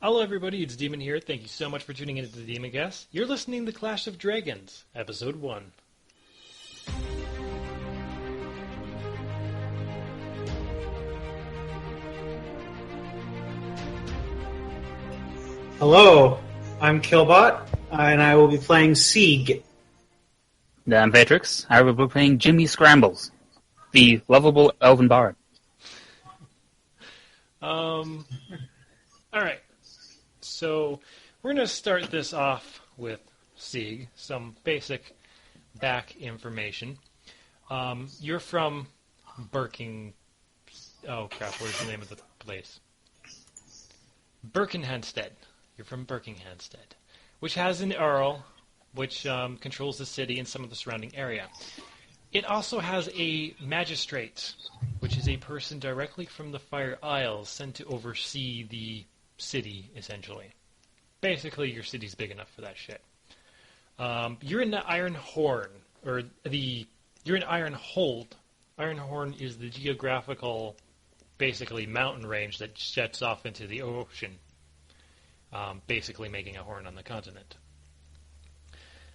Hello, everybody. It's Demon here. Thank you so much for tuning in to the Demon Cast. You're listening to Clash of Dragons, Episode 1. Hello, I'm Killbot, and I will be playing Sieg. I'm Patrix. I will be playing Jimmy Scrambles, the lovable elven bard. Alright. So, we're going to start this off with Sieg, some basic back information. You're from Birking... Oh, crap, where's the name of the place? Birkenheadstead. You're from Birkenheadstead, which has an Earl, which controls the city and some of the surrounding area. It also has a magistrate, which is a person directly from the Fire Isles sent to oversee the city, essentially. Basically, your city's big enough for that shit. You're in the Iron Horn, you're in Iron Hold. Iron Horn is the geographical, basically, mountain range that jets off into the ocean, basically making a horn on the continent.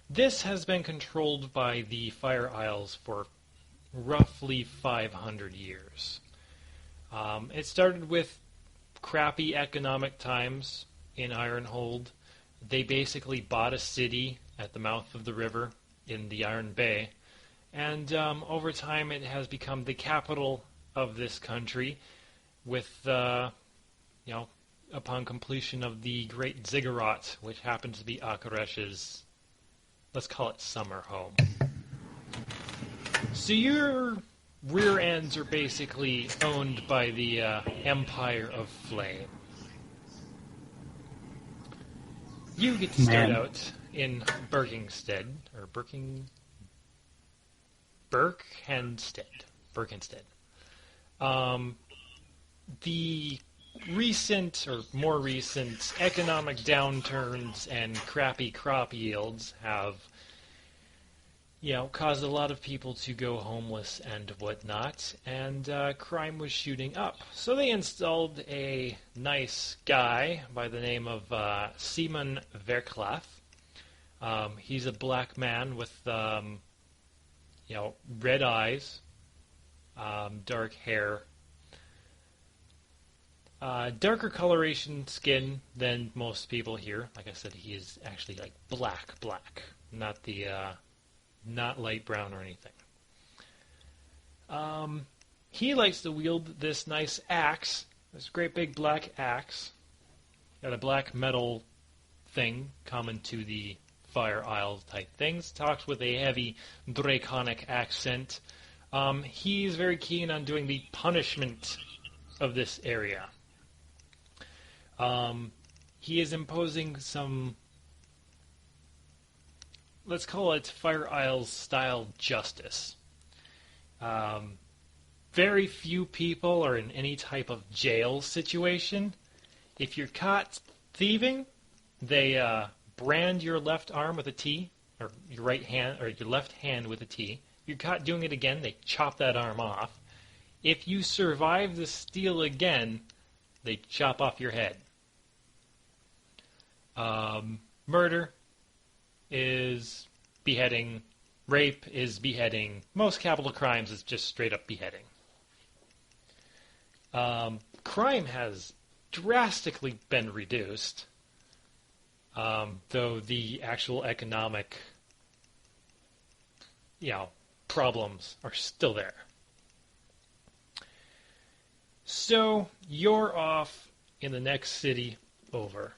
This has been controlled by the Fire Isles for roughly 500 years. It started with crappy economic times in Ironhold. They basically bought a city at the mouth of the river in the Iron Bay, and over time it has become the capital of this country with, upon completion of the Great Ziggurat, which happens to be Akarresh's, let's call it, summer home. So your rear ends are basically owned by the Empire of Flame. You get to start out in Birkenstead. The recent, or more recent, economic downturns and crappy crop yields have, caused a lot of people to go homeless and whatnot, and crime was shooting up. So they installed a nice guy by the name of Simon Verklaaf. He's a black man with, red eyes, dark hair, darker coloration skin than most people here. Like I said, he is actually like black, not the not light brown or anything. He likes to wield this nice axe, this great big black axe. Got a black metal thing common to the Fire Isles type things. Talks with a heavy draconic accent. He's very keen on doing the punishment of this area. He is imposing some, let's call it Fire Isles style justice. Very few people are in any type of jail situation. If you're caught thieving, they brand your left arm with a T, or your right hand, or your left hand with a T. If you're caught doing it again, they chop that arm off. If you survive the steal again, they chop off your head. Murder is beheading. Rape is beheading. Most capital crimes is just straight up beheading. Crime has drastically been reduced, though the actual economic, problems are still there. So you're off in the next city over.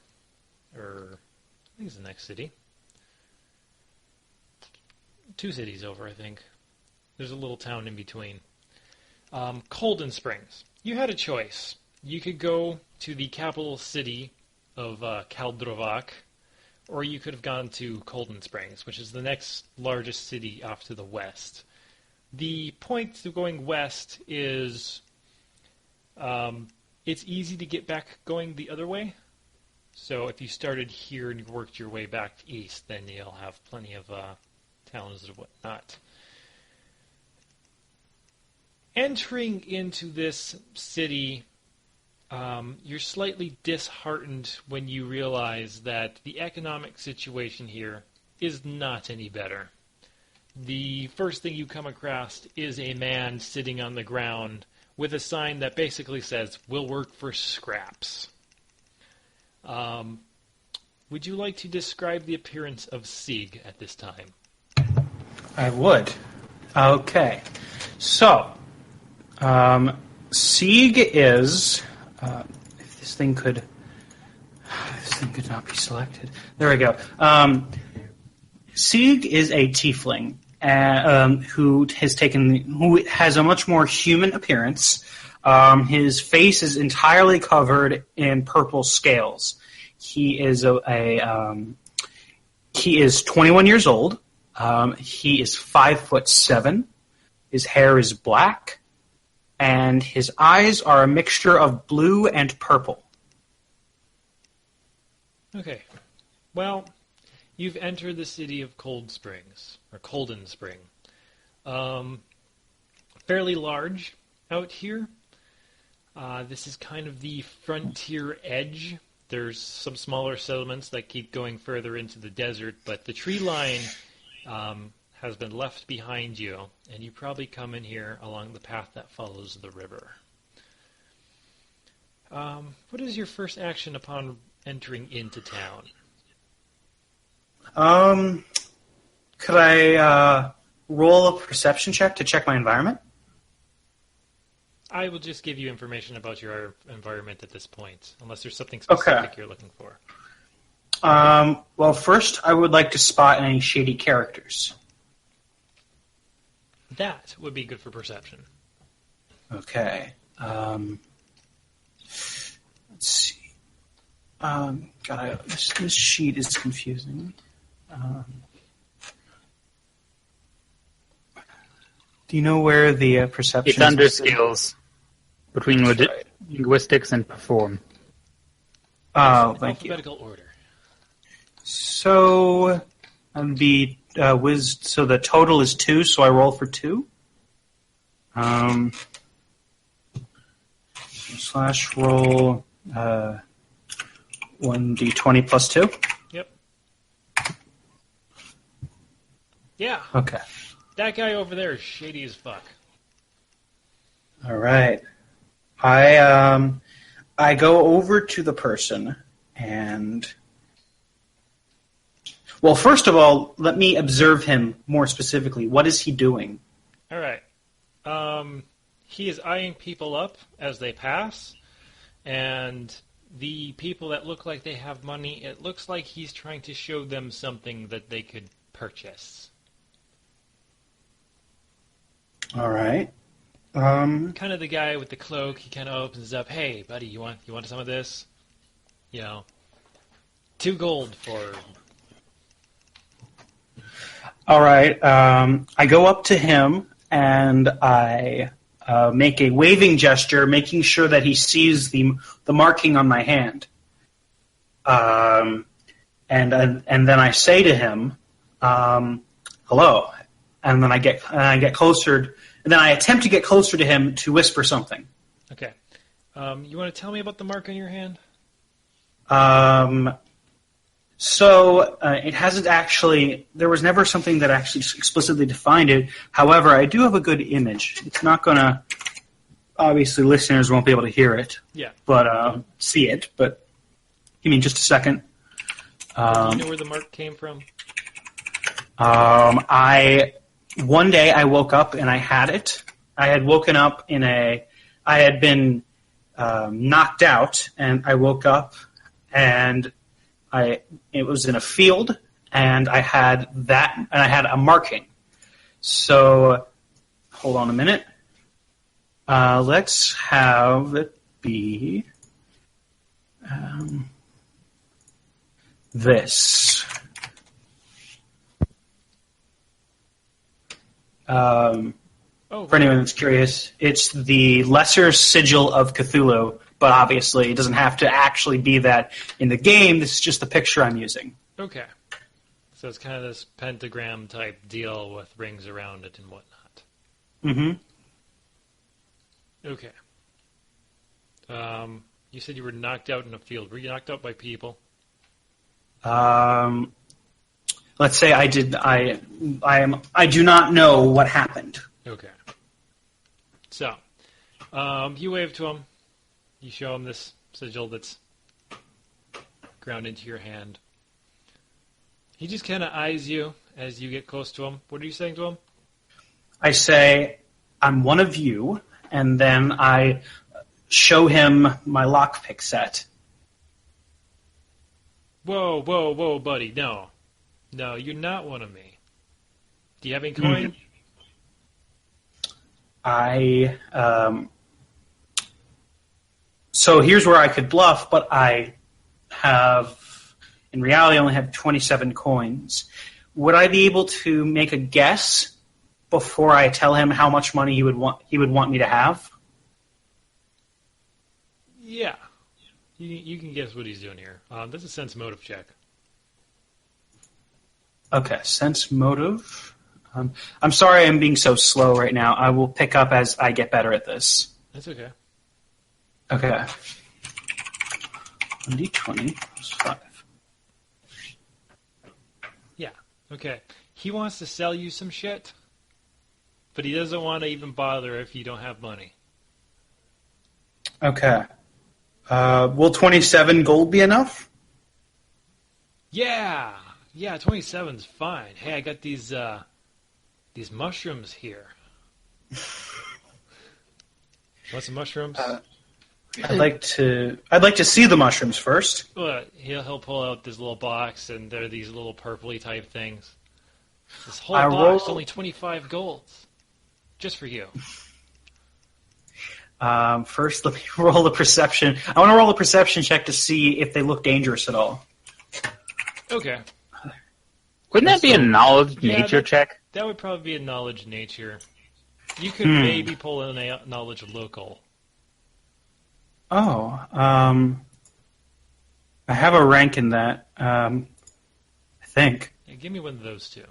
I think it's the next city. 2 cities over, I think. There's a little town in between. Colden Springs. You had a choice. You could go to the capital city of Kaldrovak, or you could have gone to Colden Springs, which is the next largest city off to the west. The point to going west is it's easy to get back going the other way. So if you started here and you worked your way back east, then you'll have plenty of towns and whatnot. Entering into this city You're slightly disheartened when you realize that the economic situation here is not any better. The first thing you come across is a man sitting on the ground with a sign that basically says, "We'll work for scraps." Would you like to describe the appearance of Sieg at this time? I would. Okay. So, Sieg is... if this thing could not be selected. There we go. Sieg is a tiefling who has a much more human appearance. His face is entirely covered in purple scales. He is he is 21 years old. He is 5'7". His hair is black, and his eyes are a mixture of blue and purple. Okay. Well, you've entered the city of Cold Springs, or Colden Spring. Fairly large out here. This is kind of the frontier edge. There's some smaller settlements that keep going further into the desert, but the tree line has been left behind you, and you probably come in here along the path that follows the river. What is your first action upon entering into town? Could I roll a perception check to check my environment? I will just give you information about your environment at this point, unless there's something specific you're looking for. Well, first I would like to spot any shady characters. That would be good for perception. Okay. Let's see. This sheet is confusing. Do you know where the perception It's under skills, between linguistics and perform. Oh, thank you. Alphabetical order. So, so the total is 2, so I roll for 2. Slash roll 1d20 plus 2. Yep. Yeah. Okay. That guy over there is shady as fuck. All right. I go over to the person and... Well, first of all, let me observe him more specifically. What is he doing? All right. He is eyeing people up as they pass, and the people that look like they have money, it looks like he's trying to show them something that they could purchase. All right. Kind of the guy with the cloak, he kind of opens up, "Hey, buddy, you want some of this? 2 gold for..." All right. I go up to him and I make a waving gesture, making sure that he sees the marking on my hand. And then I say to him, "Hello." And then I get closer, and then I attempt to get closer to him to whisper something. Okay. You want to tell me about the mark on your hand? So it hasn't actually. There was never something that actually explicitly defined it. However, I do have a good image. It's not gonna. Obviously, listeners won't be able to hear it. Yeah. But see it. But give me just a second. Do you know where the mark came from? One day I woke up and I had it. I had woken up I had been knocked out, and I woke up and it was in a field, and I had that, and I had a marking. So, hold on a minute. Let's have it be this. For anyone that's curious, it's the Lesser Sigil of Cthulhu, but obviously it doesn't have to actually be that in the game. This is just the picture I'm using. Okay. So it's kind of this pentagram type deal with rings around it and whatnot. Mm-hmm. Okay. You said you were knocked out in a field. Were you knocked out by people? Let's say I did. I do not know what happened. Okay. So, you wave to him. You show him this sigil that's ground into your hand. He just kind of eyes you as you get close to him. What are you saying to him? I say, I'm one of you, and then I show him my lockpick set. Whoa, buddy. No. No, you're not one of me. Do you have any coin? So here's where I could bluff, but I have, in reality, I only have 27 coins. Would I be able to make a guess before I tell him how much money he would want me to have? Yeah. You can guess what he's doing here. That's a sense motive check. Okay, sense motive. I'm sorry I'm being so slow right now. I will pick up as I get better at this. That's okay. Okay. 1d20 plus 5. Yeah. Okay. He wants to sell you some shit, but he doesn't want to even bother if you don't have money. Okay. Will 27 gold be enough? Yeah. Yeah, 27's fine. Hey, I got these mushrooms here. Want some mushrooms? I'd like to see the mushrooms first. He'll pull out this little box, and they're these little purpley type things. This whole I box, roll- only 25 golds. Just for you. First, let me roll a perception. I want to roll a perception check to see if they look dangerous at all. Okay. Wouldn't that be a knowledge nature check? That would probably be a knowledge nature. You could maybe pull in a knowledge local. Oh, I have a rank in that, I think. Yeah, give me one of those two.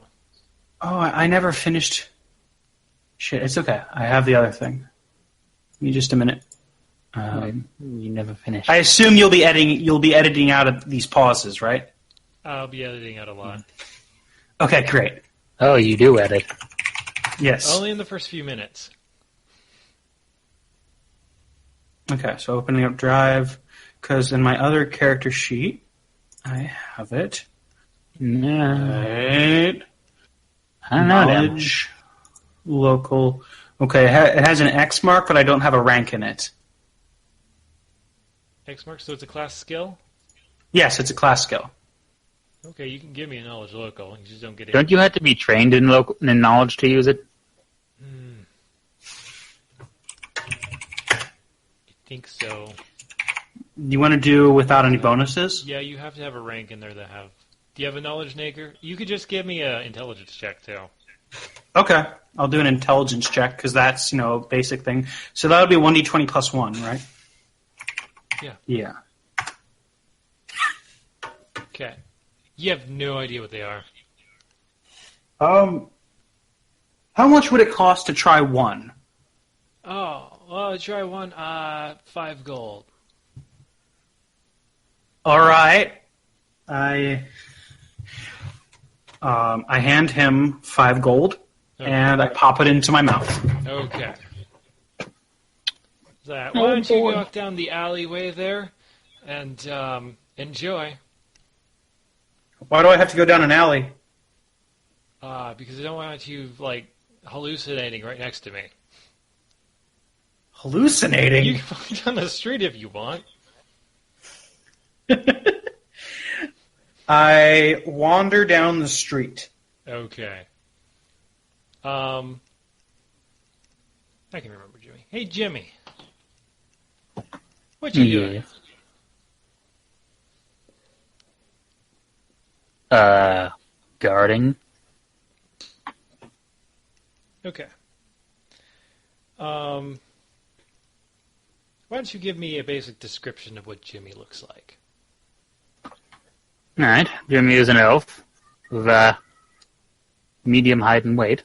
Oh, I never finished. Shit, it's okay. I have the other thing. Give me just a minute. You never finished. I assume you'll be editing out of these pauses, right? I'll be editing out a lot. Okay, great. Oh, you do edit. Yes. Only in the first few minutes. Okay, so opening up Drive, because in my other character sheet, I have it. Right. I don't know. Knowledge, local. Okay, it has an X mark, but I don't have a rank in it. X mark, so it's a class skill? Yes, it's a class skill. Okay, you can give me a knowledge local. You just don't get it. Don't you have to be trained in knowledge to use it? I think so. You want to do without any bonuses? Yeah, you have to have a rank in there that have... Do you have a knowledge nature? You could just give me an intelligence check, too. Okay, I'll do an intelligence check, because that's, a basic thing. So that would be 1d20 plus 1, right? Yeah. Yeah. Okay. You have no idea what they are. How much would it cost to try one? Oh, try one. 5 gold. All right. I hand him 5 gold, Okay. and I pop it into my mouth. Okay. So, why don't you walk down the alleyway there and enjoy? Why do I have to go down an alley? Because I don't want you, hallucinating right next to me. Hallucinating? You can walk down the street if you want. I wander down the street. Okay. I can remember Jimmy. Hey, Jimmy. What you doing? Guarding. Okay. Why don't you give me a basic description of what Jimmy looks like? Alright, Jimmy is an elf with medium height and weight.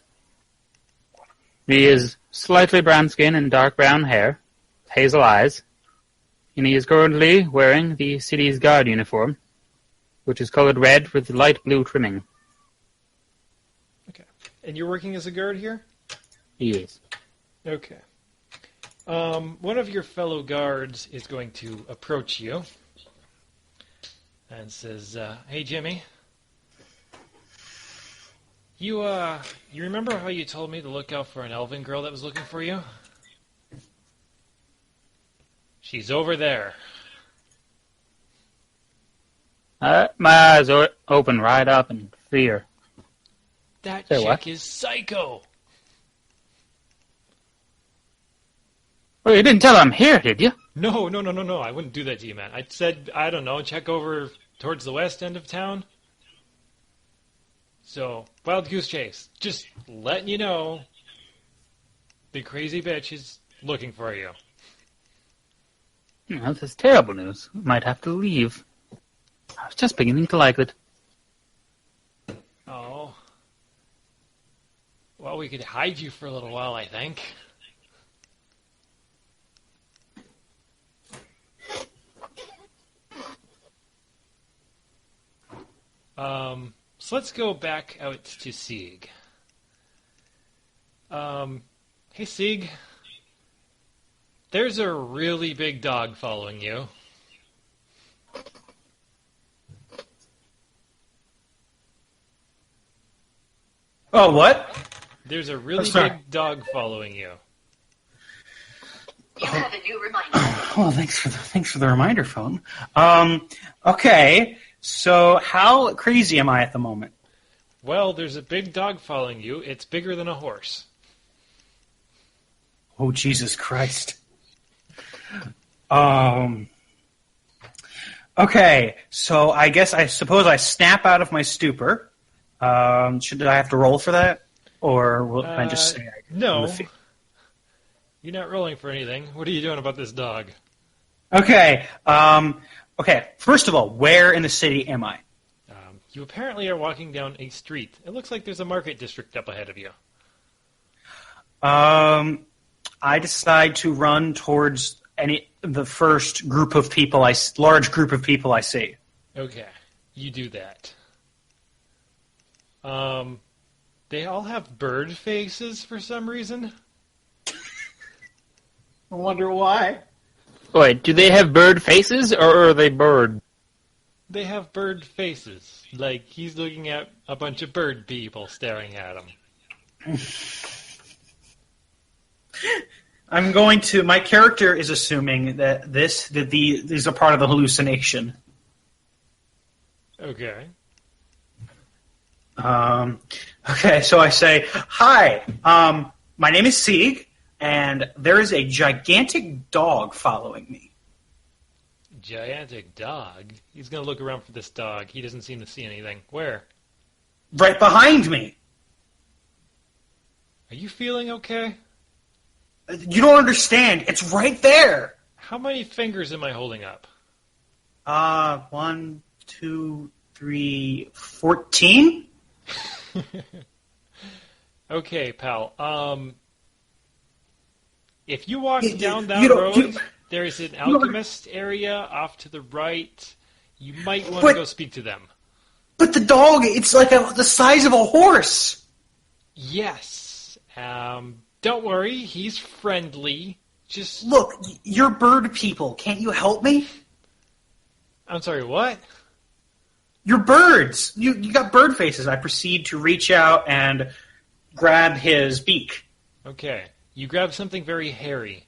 He is slightly brown skin and dark brown hair, hazel eyes, and he is currently wearing the city's guard uniform, which is colored red with light blue trimming. Okay. And you're working as a guard here? He is. Okay. One of your fellow guards is going to approach you and says, "Hey, Jimmy. You remember how you told me to look out for an elven girl that was looking for you? She's over there." My eyes open right up in fear. That Say chick what? is psycho. Well, you didn't tell I'm here, did you? No. I wouldn't do that to you, man. I said, I don't know, check over towards the west end of town. So, wild goose chase. Just letting you know, the crazy bitch is looking for you. Well, this is terrible news. Might have to leave. I was just beginning to like it. Oh. Well, we could hide you for a little while, I think. So let's go back out to Sieg. Hey Sieg, there's a really big dog following you. Oh, what? There's a really sorry. big dog following you. You have a new reminder. Oh, thanks for the reminder, phone. Okay. So how crazy am I at the moment? Well, there's a big dog following you. It's bigger than a horse. Oh, Jesus Christ. Okay, so I suppose I snap out of my stupor. Should I have to roll for that? Or will I just say No. You're not rolling for anything. What are you doing about this dog? Okay, okay, first of all, where in the city am I? You apparently are walking down a street. It looks like there's a market district up ahead of you. I decide to run towards the first group of people large group of people I see. Okay, you do that. They all have bird faces for some reason. I wonder why. Wait, do they have bird faces, or are they bird? They have bird faces. Like, he's looking at a bunch of bird people staring at him. My character is assuming that these are part of the hallucination. Okay. Okay, so I say, "Hi, my name is Sieg, and there is a gigantic dog following me." Gigantic dog? He's gonna look around for this dog. He doesn't seem to see anything. Where? Right behind me. Are you feeling okay? You don't understand. It's right there. How many fingers am I holding up? 1, 2, 3, 14? Okay, pal. If you walk down that you don't- road, you- there's an don't- alchemist area off to the right. You might want to go speak to them. But the dog, it's like the size of a horse. Yes. Don't worry, he's friendly. Just Look, you're bird people. Can't you help me? I'm sorry, what? You're birds. You got bird faces. I proceed to reach out and grab his beak. Okay. You grab something very hairy.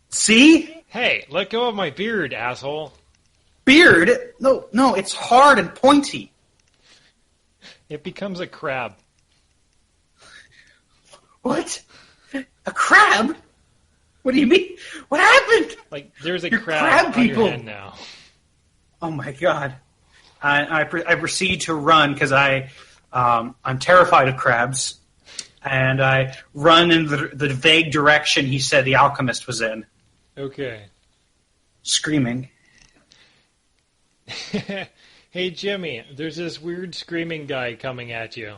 See? Hey, let go of my beard, asshole. Beard? No, it's hard and pointy. It becomes a crab. What? A crab? What do you mean? What happened? Like, there's a You're crab crab on people. your hand now. Oh my god! I proceed to run because I'm terrified of crabs, and I run in the vague direction he said the alchemist was in, Okay. screaming. Hey, Jimmy, there's this weird screaming guy coming at you.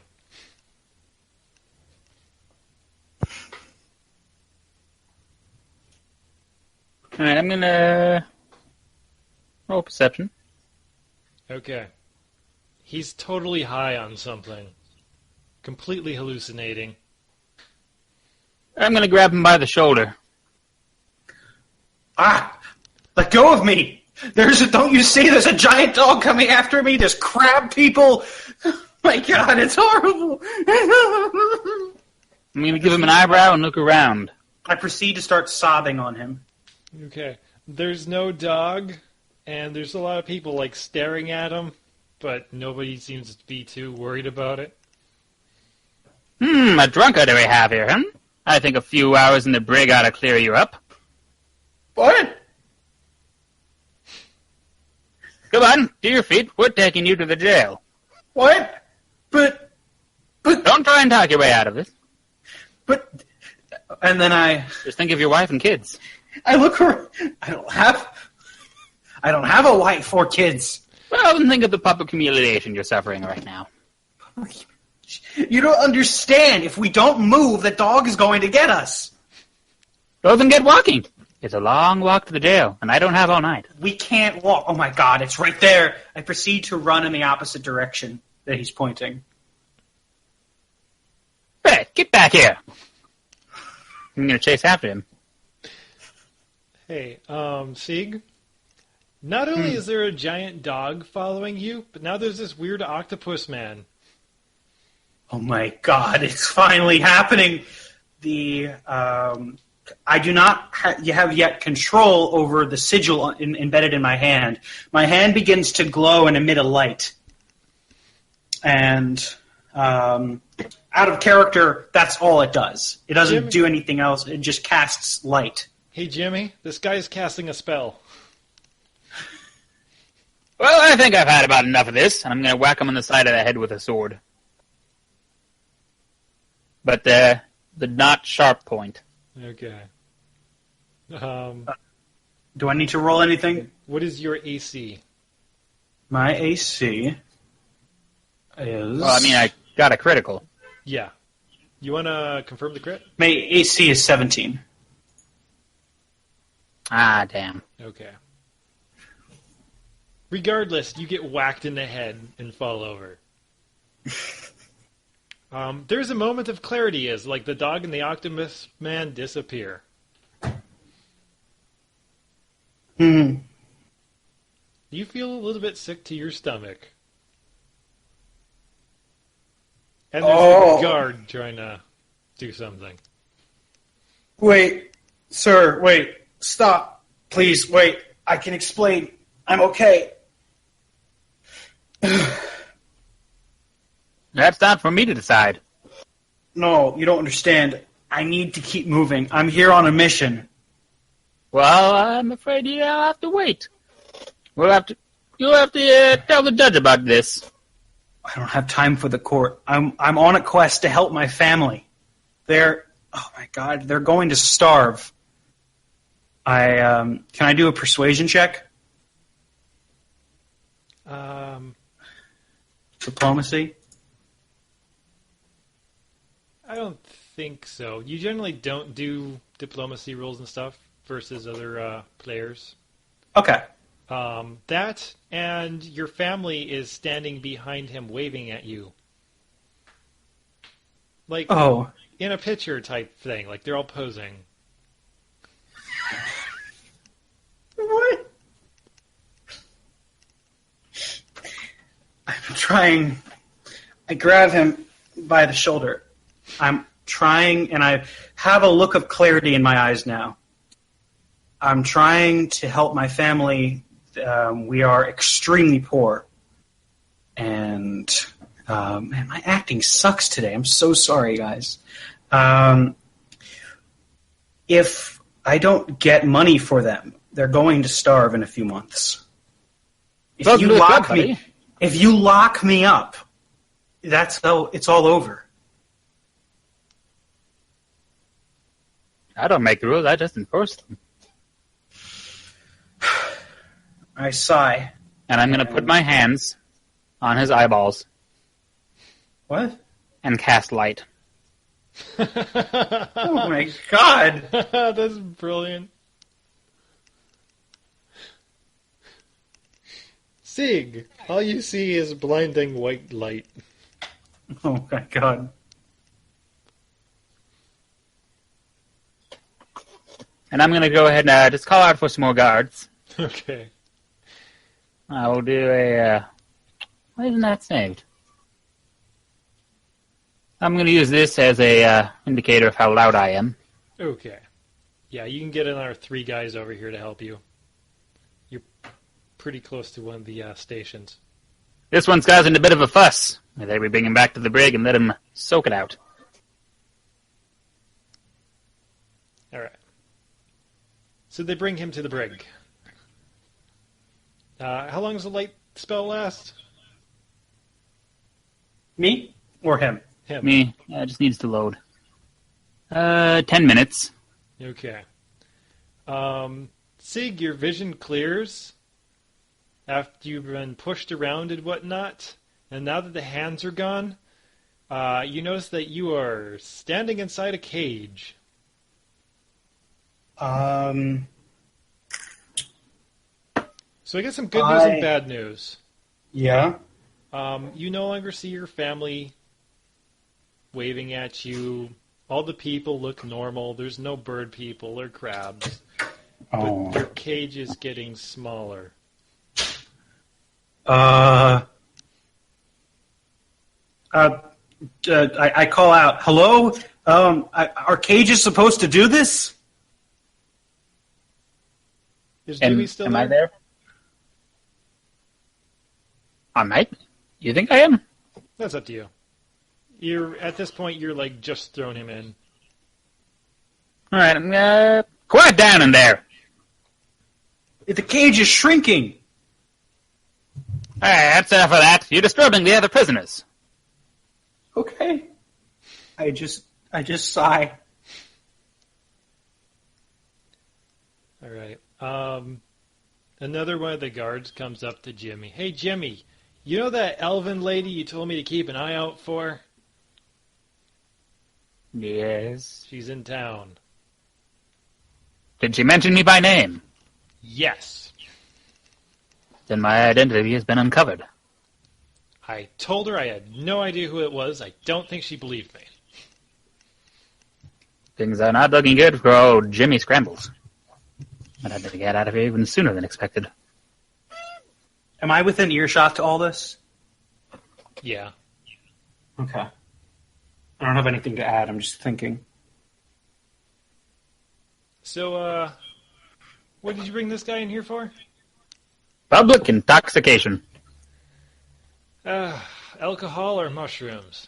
Alright, I'm gonna roll perception. Okay. He's totally high on something. Completely hallucinating. I'm gonna grab him by the shoulder. Ah! Let go of me! Don't you see there's a giant dog coming after me? There's crab people! My god, it's horrible! I'm gonna give him an eyebrow and look around. I proceed to start sobbing on him. Okay. There's no dog, and there's a lot of people, like, staring at him, but nobody seems to be too worried about it. A drunkard do we have here, huh? I think a few hours in the brig ought to clear you up. What? Come on, to your feet. We're taking you to the jail. What? But... Don't try and talk your way out of this. But... And then Just think of your wife and kids. I look around. I don't have a wife or kids. Well, then think of the public humiliation you're suffering right now. You don't understand. If we don't move, the dog is going to get us. Go then get walking. It's a long walk to the jail, and I don't have all night. We can't walk. Oh my god, it's right there. I proceed to run in the opposite direction that he's pointing. Hey, get back here. I'm going to chase after him. Hey, Sieg? Not only is there a giant dog following you, but now there's this weird octopus man. Oh my god, it's finally happening. I do not have yet control over the sigil embedded in my hand. My hand begins to glow and emit a light. And out of character, that's all it does. It doesn't do anything else. It just casts light. Hey, Jimmy, this guy is casting a spell. Well, I think I've had about enough of this, and I'm going to whack him on the side of the head with a sword. But the not sharp point. Okay. Do I need to roll anything? What is your AC? My AC is... Well, I mean, I got a critical. Yeah. You want to confirm the crit? My AC is 17. Ah, damn. Okay. Regardless, you get whacked in the head and fall over. There's a moment of clarity as, like, the dog and the octopus man disappear. You feel a little bit sick to your stomach. And there's a guard trying to do something. Wait, sir, wait. Stop. Please, wait. I can explain. I'm okay. That's not for me to decide. No, you don't understand. I need to keep moving. I'm here on a mission. Well, I'm afraid you'll have to wait. You'll have to tell the judge about this. I don't have time for the court. I'm on a quest to help my family. Oh my god, they're going to starve. Can I do a persuasion check? Diplomacy? I don't think so. You generally don't do diplomacy rolls and stuff versus other players. Okay. That and your family is standing behind him waving at you. Like in a picture type thing. Like they're all posing. What? I'm trying. I grab him by the shoulder. I'm trying, and I have a look of clarity in my eyes now. I'm trying to help my family. We are extremely poor. And, man, my acting sucks today. I'm so sorry, guys. If I don't get money for them, they're going to starve in a few months. If you lock me up, it's all over. I don't make the rules, I just enforce them. I sigh. And I'm going to put my hands on his eyeballs. What? And cast light. Oh my god! That's brilliant. Sieg, all you see is blinding white light. Oh my god. And I'm going to go ahead and just call out for some more guards. Okay. I will do a... why isn't that saved? I'm going to use this as a indicator of how loud I am. Okay. Yeah, you can get another 3 guys over here to help you. You're pretty close to one of the stations. This one's causing a bit of a fuss. They we bring him back to the brig and let him soak it out. All right. So they bring him to the brig. How long does the light spell last? Me or him? Him. Me. It just needs to load. 10 minutes. Okay. Sieg, your vision clears after you've been pushed around and whatnot, and now that the hands are gone, you notice that you are standing inside a cage. So I got some good news and bad news. Yeah. You no longer see your family waving at you. All the people look normal. There's no bird people or crabs. Oh. But your cage is getting smaller. I call out, hello? Our cage is supposed to do this? Is Jimmy still am there? I there? I might. You think I am? That's up to you. You're at this point. You're like just throwing him in. All right. Quiet down in there. The cage is shrinking. All right, that's enough of that. You're disturbing the other prisoners. Okay. I just sigh. All right. Another one of the guards comes up to Jimmy. Hey, Jimmy, you know that elven lady you told me to keep an eye out for? Yes. She's in town. Did she mention me by name? Yes. Then my identity has been uncovered. I told her I had no idea who it was. I don't think she believed me. Things are not looking good for old Jimmy Scrambles. I'd have to get out of here even sooner than expected. Am I within earshot to all this? Yeah. Okay. I don't have anything to add. I'm just thinking. So, what did you bring this guy in here for? Public intoxication. Alcohol or mushrooms?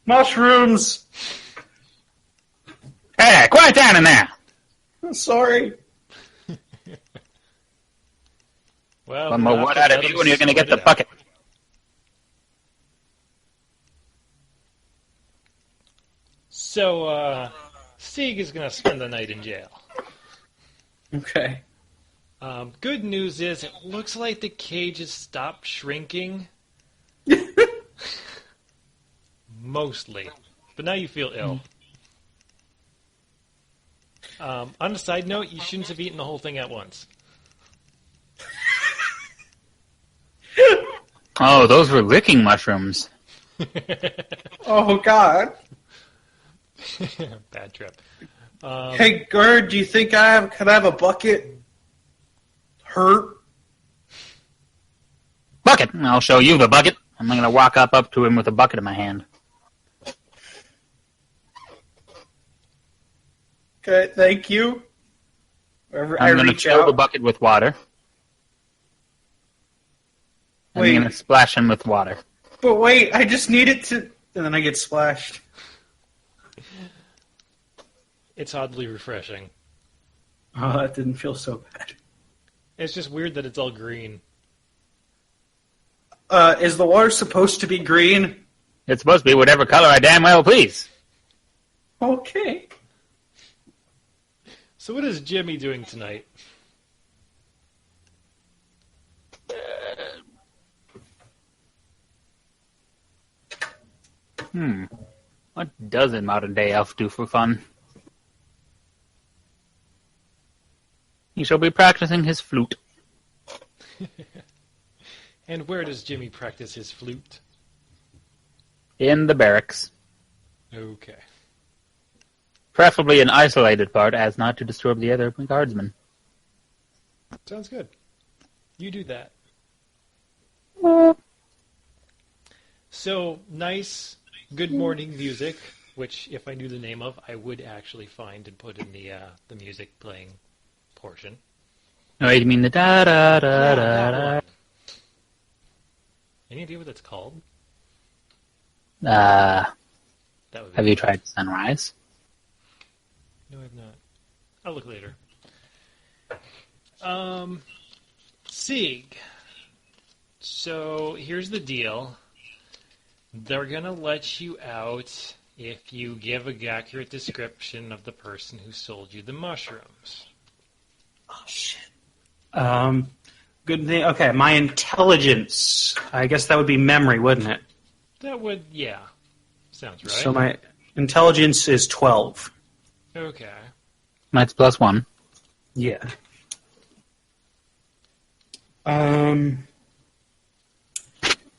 Mushrooms! Hey, quiet down in there! I'm sorry. Well, One more we'll word have to out of let you him and you're going to sort get the it out. bucket. So, Sieg is going to spend the night in jail. Okay. Good news is it looks like the cage has stopped shrinking. Mostly. But now you feel ill. On a side note, you shouldn't have eaten the whole thing at once. Oh, those were licking mushrooms. Oh, God. Bad trip. Hey, Gerd, do you think could I have a bucket? Hurt? Bucket! I'll show you the bucket. I'm going to walk up to him with a bucket in my hand. Okay, thank you. Wherever I I'm going to reach fill the out. bucket with water. I'm Wait. going to splash him with water. But wait, I just need it to... And then I get splashed. It's oddly refreshing. Oh, that didn't feel so bad. It's just weird that it's all green. Is the water supposed to be green? It's supposed to be whatever color I damn well please. Okay. So what is Jimmy doing tonight? What does a modern day elf do for fun? He shall be practicing his flute. And where does Jimmy practice his flute? In the barracks. Okay. Preferably an isolated part, as not to disturb the other guardsmen. Sounds good. You do that. So, nice, good morning music, which, if I knew the name of, I would actually find and put in the music playing portion. No, you mean the da-da-da-da-da. Yeah, that one. Any idea what that's called? That would be Have you tried Sunrise? No, I've not. I'll look later. Sieg. So, here's the deal. They're going to let you out if you give an accurate description of the person who sold you the mushrooms. Oh, shit. Good thing. Okay, my intelligence. I guess that would be memory, wouldn't it? That would, yeah. Sounds right. So my intelligence is 12. Okay. Mine's +1. Yeah. Is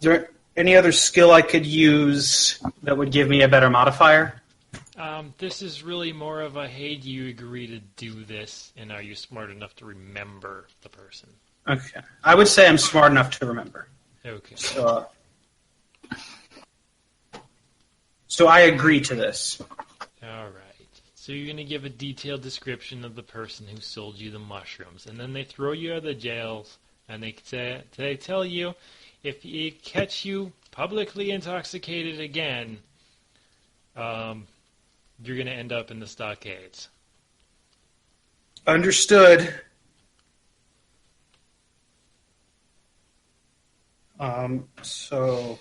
there any other skill I could use that would give me a better modifier? This is really more of a, hey, do you agree to do this, and are you smart enough to remember the person? Okay. I would say I'm smart enough to remember. Okay. So I agree to this. All right. So you're going to give a detailed description of the person who sold you the mushrooms, and then they throw you out of the jails, and they tell you, if they catch you publicly intoxicated again, you're going to end up in the stockades. Understood. So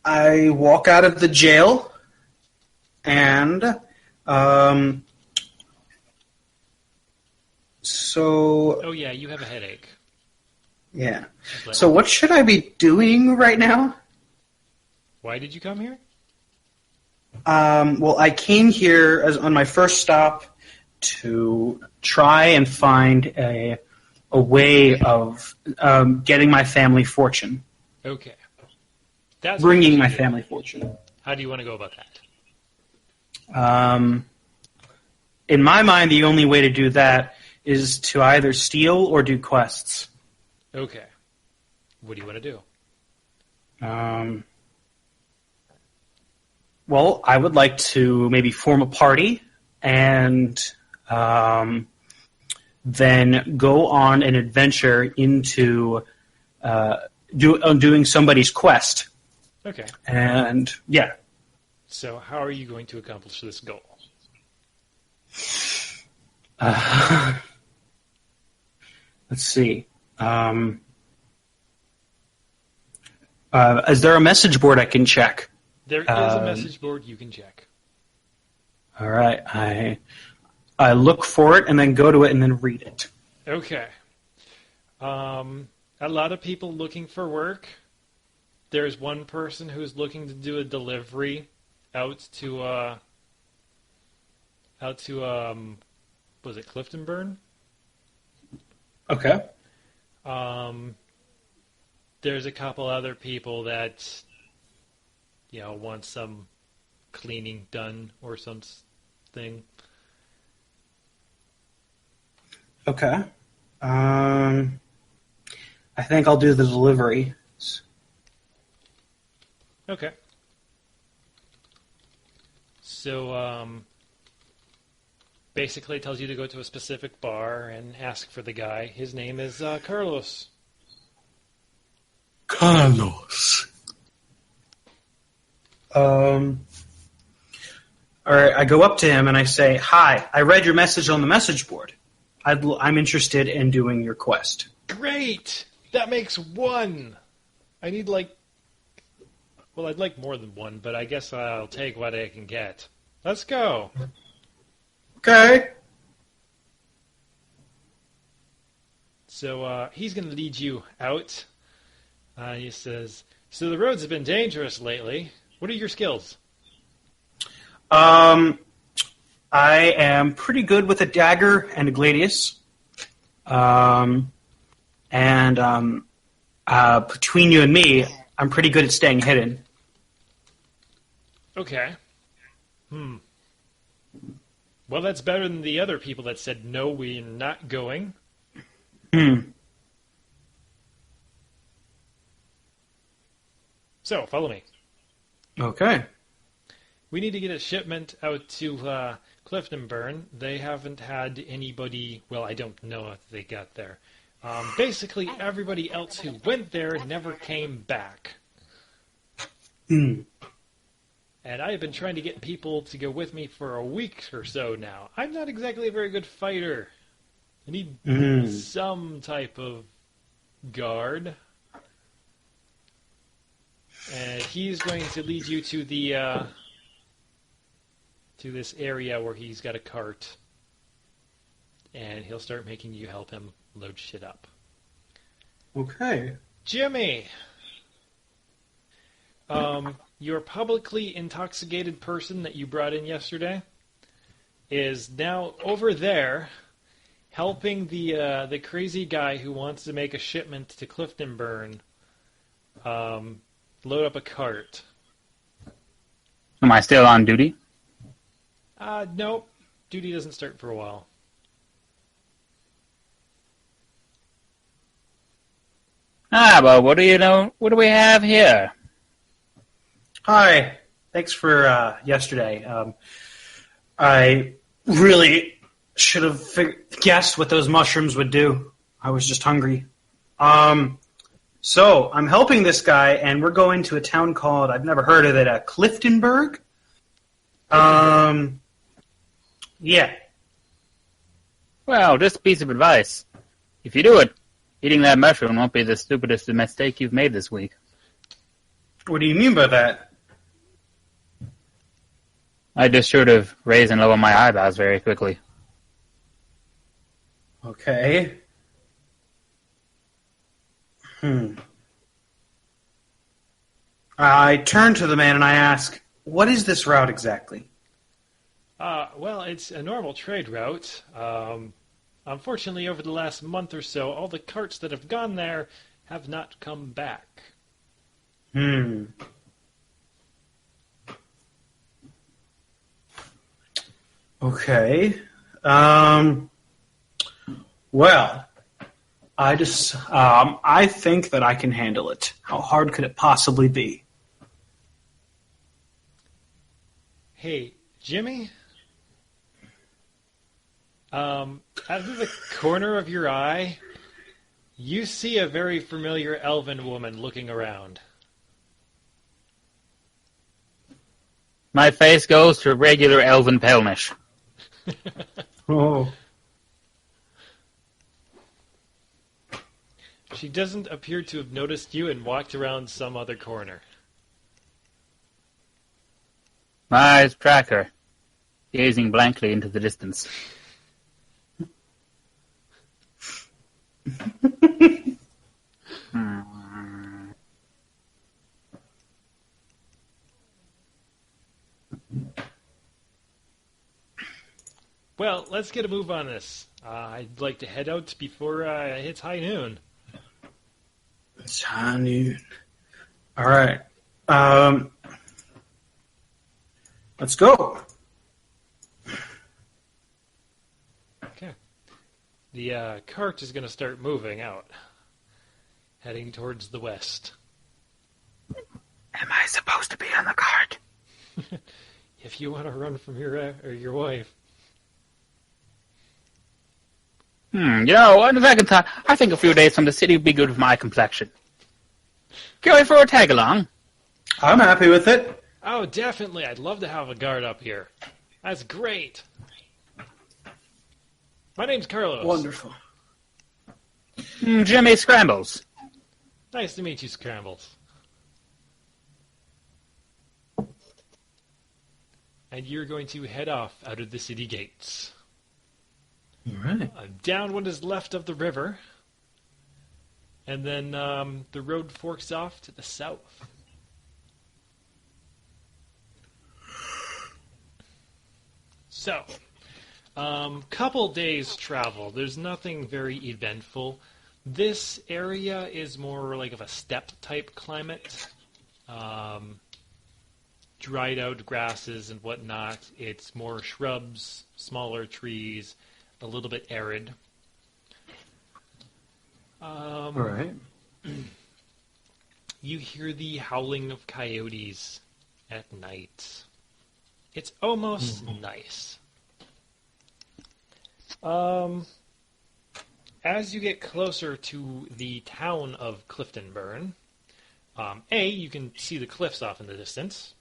I walk out of the jail, and so Oh yeah, you have a headache. yeah. So what should I be doing right now? Why did you come here? Well, I came here on my first stop to try and find a way of getting my family fortune. Okay. That's Bringing what my you do. family fortune. How do you want to go about that? In my mind, the only way to do that is to either steal or do quests. Okay. What do you want to do? Well, I would like to maybe form a party and then go on an adventure into doing somebody's quest. Okay. And yeah. So how are you going to accomplish this goal? Let's see. Is there a message board I can check? There is a message board you can check. All right. I look for it and then go to it and then read it. Okay. A lot of people looking for work. There's one person who's looking to do a delivery out to was it Cliftonburn? Okay. There's a couple other people that want some cleaning done or something. Okay. I think I'll do the delivery. Okay. So, basically it tells you to go to a specific bar and ask for the guy. His name is Carlos. Carlos. All right, I go up to him and I say, "Hi, I read your message on the message board. I'm interested in doing your quest." Great! That makes one! I'd like more than one, but I guess I'll take what I can get. Let's go! Okay. So, he's going to lead you out. He says, so the roads have been dangerous lately. What are your skills? I am pretty good with a dagger and a gladius. And between you and me, I'm pretty good at staying hidden. Okay. Well, that's better than the other people that said, no, we're not going. So, follow me. Okay. We need to get a shipment out to Cliftonburn. They haven't had anybody... Well, I don't know if they got there. Basically, everybody else who went there never came back. And I have been trying to get people to go with me for a week or so now. I'm not exactly a very good fighter. I need some type of guard. And he's going to lead you to the to this area where he's got a cart. And he'll start making you help him load shit up. Okay. Jimmy! Your publicly intoxicated person that you brought in yesterday is now over there helping the crazy guy who wants to make a shipment to Cliftonburn load up a cart. Am I still on duty? Nope. Duty doesn't start for a while. Well, what do you know? What do we have here? Hi. Thanks for yesterday. I really should have guessed what those mushrooms would do. I was just hungry. So I'm helping this guy, and we're going to a town called, I've never heard of it, Cliftonburg. Yeah. Well, just a piece of advice. If you do it, eating that mushroom won't be the stupidest mistake you've made this week. What do you mean by that? I just should have raised and lowered my eyebrows very quickly. Okay. I turn to the man and I ask, what is this route exactly? Well, it's a normal trade route. Unfortunately, over the last month or so, all the carts that have gone there have not come back. Okay. Well, I think that I can handle it. How hard could it possibly be? Hey, Jimmy? Out of the corner of your eye, you see a very familiar elven woman looking around. My face goes to regular elven pelnish. Oh. She doesn't appear to have noticed you and walked around some other corner. My eyes track her, gazing blankly into the distance. Well, let's get a move on this. I'd like to head out before it hits high noon. It's high noon. All right. Let's go. Okay. The cart is going to start moving out, heading towards the west. Am I supposed to be on the cart? If you want to run from your wife. On the second thought, I think a few days from the city would be good for my complexion. Going for a tag-along? I'm happy with it. Oh, definitely. I'd love to have a guard up here. That's great. My name's Carlos. Wonderful. Jimmy Scrambles. Nice to meet you, Scrambles. And you're going to head off out of the city gates. All right. Down what is left of the river. And then the road forks off to the south. So, couple days travel. There's nothing very eventful. This area is more like of a steppe-type climate. Dried out grasses and whatnot. It's more shrubs, smaller trees, a little bit arid. All right. You hear the howling of coyotes at night. It's almost nice. As you get closer to the town of Cliftonburn, you can see the cliffs off in the distance.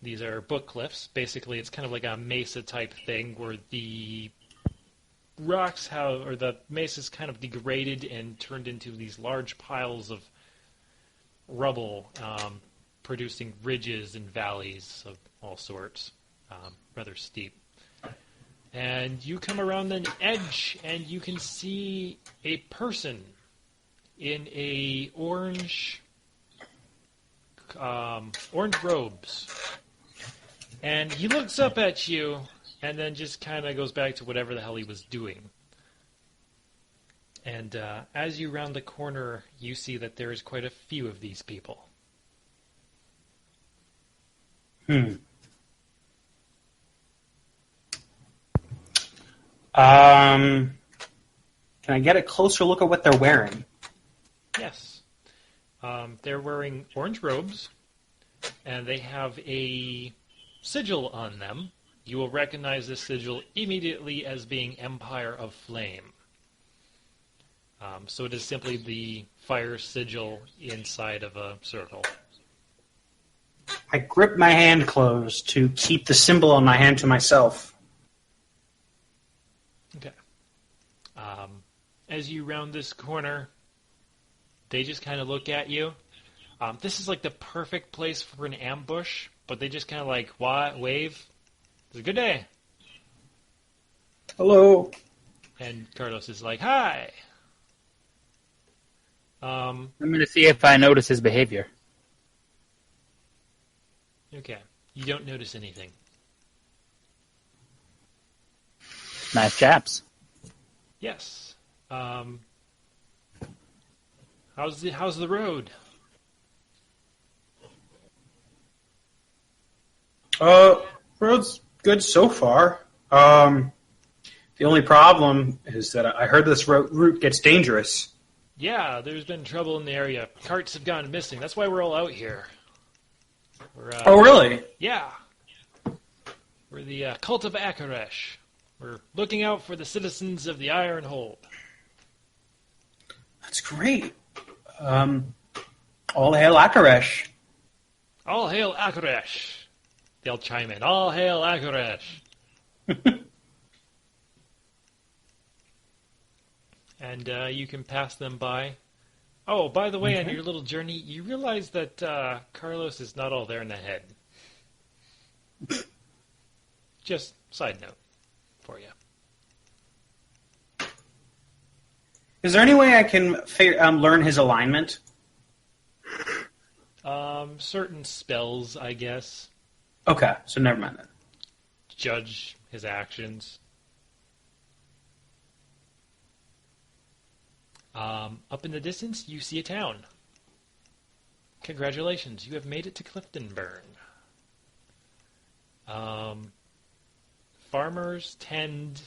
These are book cliffs. Basically, it's kind of like a mesa type thing where the rocks or the mesa's kind of degraded and turned into these large piles of rubble, producing ridges and valleys of all sorts, rather steep. And you come around an edge, and you can see a person in a orange robes. And he looks up at you, and then just kind of goes back to whatever the hell he was doing. And as you round the corner, you see that there is quite a few of these people. Can I get a closer look at what they're wearing? Yes. They're wearing orange robes, and they have a sigil on them. You will recognize this sigil immediately as being Empire of Flame. So it is simply the fire sigil inside of a circle. I grip my hand closed to keep the symbol on my hand to myself. Okay. As you round this corner, they just kind of look at you. This is like the perfect place for an ambush, but they just kind of like wave. It's a good day. Hello. And Carlos is like, hi. I'm going to see if I notice his behavior. Okay. You don't notice anything. Nice chaps. Yes. How's the road? Road's good so far. The only problem is that I heard this route gets dangerous. Yeah, there's been trouble in the area. Carts have gone missing. That's why we're all out here. Oh, really? Yeah. We're the cult of Akarresh. We're looking out for the citizens of the Iron Hold. That's great. All hail Akarresh. All hail Akarresh. They'll chime in. All hail Akarresh. And you can pass them by. Oh, by the way, on your little journey, you realize that Carlos is not all there in the head. Just side note for you. Is there any way I can learn his alignment? Certain spells, I guess. Okay, so never mind that. Judge his actions. Up in the distance, you see a town. Congratulations, you have made it to Cliftonburn. Farmers tend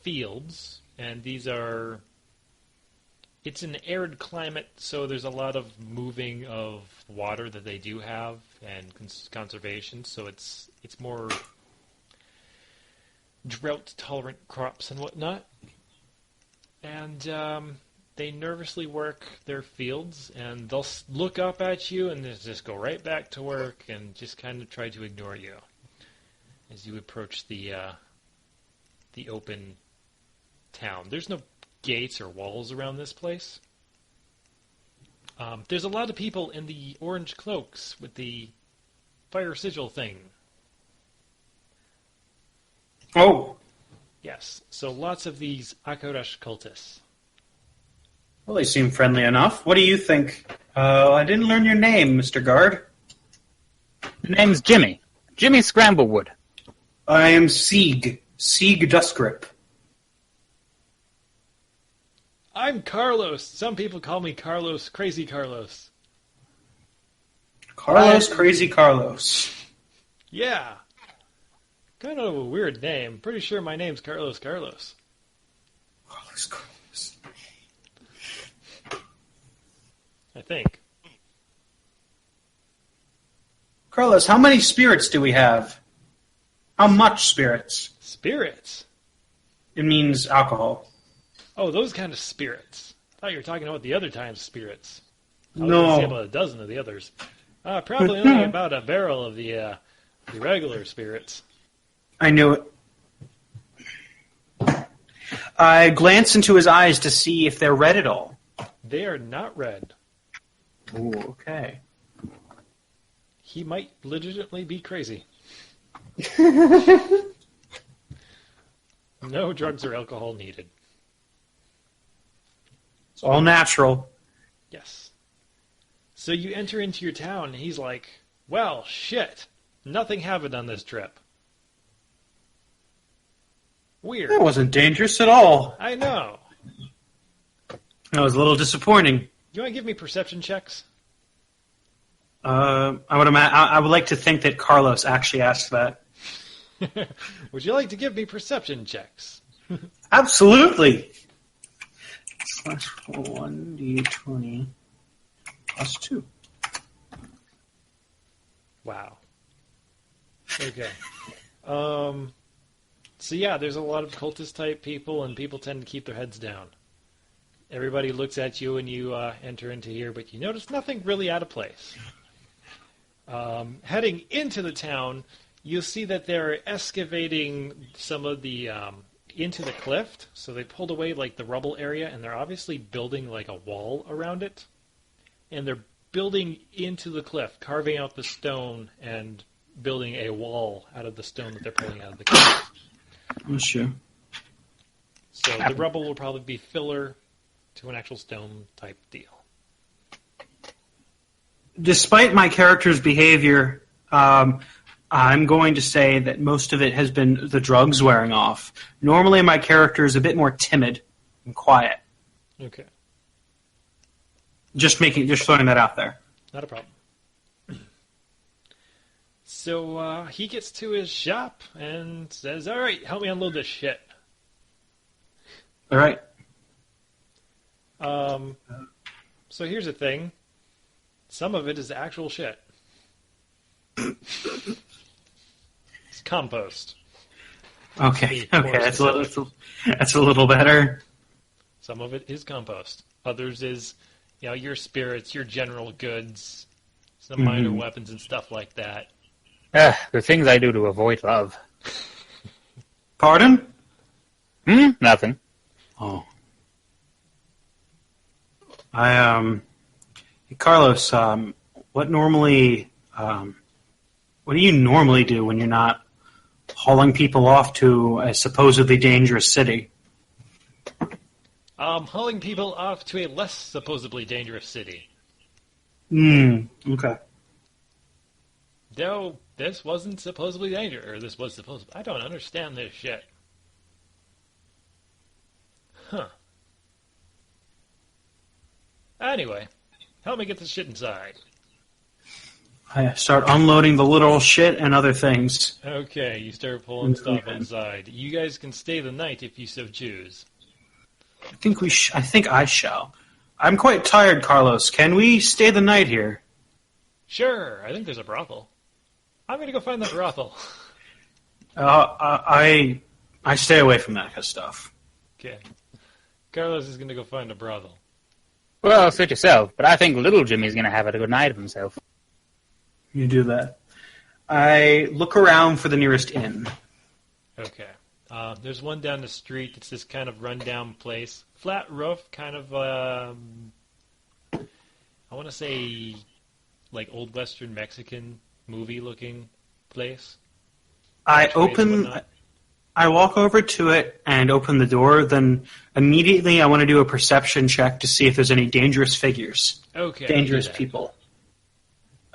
fields, and these are... It's an arid climate, so there's a lot of moving of water that they do have, and conservation, so it's more drought-tolerant crops and whatnot. And they nervously work their fields, and they'll look up at you and just go right back to work and just kind of try to ignore you as you approach the open town. There's no gates or walls around this place. There's a lot of people in the orange cloaks with the fire sigil thing. Oh. Yes, so lots of these Akarresh cultists. Well, they seem friendly enough. What do you think? I didn't learn your name, Mr. Guard. The name's Jimmy. Jimmy Scramblewood. I am Sieg. Sieg Dustgrip. I'm Carlos. Some people call me Carlos, Crazy Carlos. Carlos, Crazy Carlos. Yeah. Kind of a weird name. Pretty sure my name's Carlos Carlos. Carlos, Carlos. I think. Carlos, how many spirits do we have? How much spirits? Spirits? It means alcohol. Oh, those kind of spirits. I thought you were talking about the other times spirits. I was No. going to say about a dozen of the others. Probably only about a barrel of the regular spirits. I knew it. I glance into his eyes to see if they're red at all. They are not red. Ooh, okay. He might legitimately be crazy. No drugs or alcohol needed. It's all natural. Yes. So you enter into your town, and he's like, well, shit. Nothing happened on this trip. Weird. That wasn't dangerous at all. I know. That was a little disappointing. You want to give me perception checks? I would like to think that Carlos actually asked that. Would you like to give me perception checks? Absolutely. Plus 1d20 plus 2. Wow. Okay. So yeah, there's a lot of cultist type people, and people tend to keep their heads down. Everybody looks at you when you enter into here, but you notice nothing really out of place. Heading into the town, you'll see that they're excavating some of the into the cliff. So they pulled away like the rubble area, and they're obviously building like a wall around it. And they're building into the cliff, carving out the stone and building a wall out of the stone that they're pulling out of the cliff. Oh, sure. So the rubble will probably be filler to an actual stone type deal. Despite my character's behavior, I'm going to say that most of it has been the drugs wearing off. Normally, my character is a bit more timid and quiet. Okay. Just throwing that out there. Not a problem. So he gets to his shop and says, all right, help me unload this shit. All right. So here's the thing. Some of it is actual shit. It's compost. Okay. Okay. That's a little better. Some of it is compost. Others is, your spirits, your general goods, some minor weapons and stuff like that. The things I do to avoid love. Pardon? Nothing. Oh. Carlos, what do you normally do when you're not hauling people off to a supposedly dangerous city? Hauling people off to a less supposedly dangerous city. Okay. No, this wasn't supposedly dangerous, or this was supposed. I don't understand this shit. Huh. Anyway, help me get this shit inside. I start unloading the literal shit and other things. Okay, you start pulling stuff inside. You guys can stay the night if you so choose. I think I shall. I'm quite tired, Carlos. Can we stay the night here? Sure, I think there's a brothel. I'm gonna go find the brothel. I stay away from that kind of stuff. Okay. Carlos is gonna go find a brothel. Well, suit yourself, but I think little Jimmy's going to have a good night of himself. You do that. I look around for the nearest inn. Okay. There's one down the street. It's this kind of rundown place. Flat roof, kind of, I want to say, like old Western Mexican movie-looking place. I walk over to it and open the door. Then immediately I want to do a perception check to see if there's any dangerous figures. Okay. Dangerous people.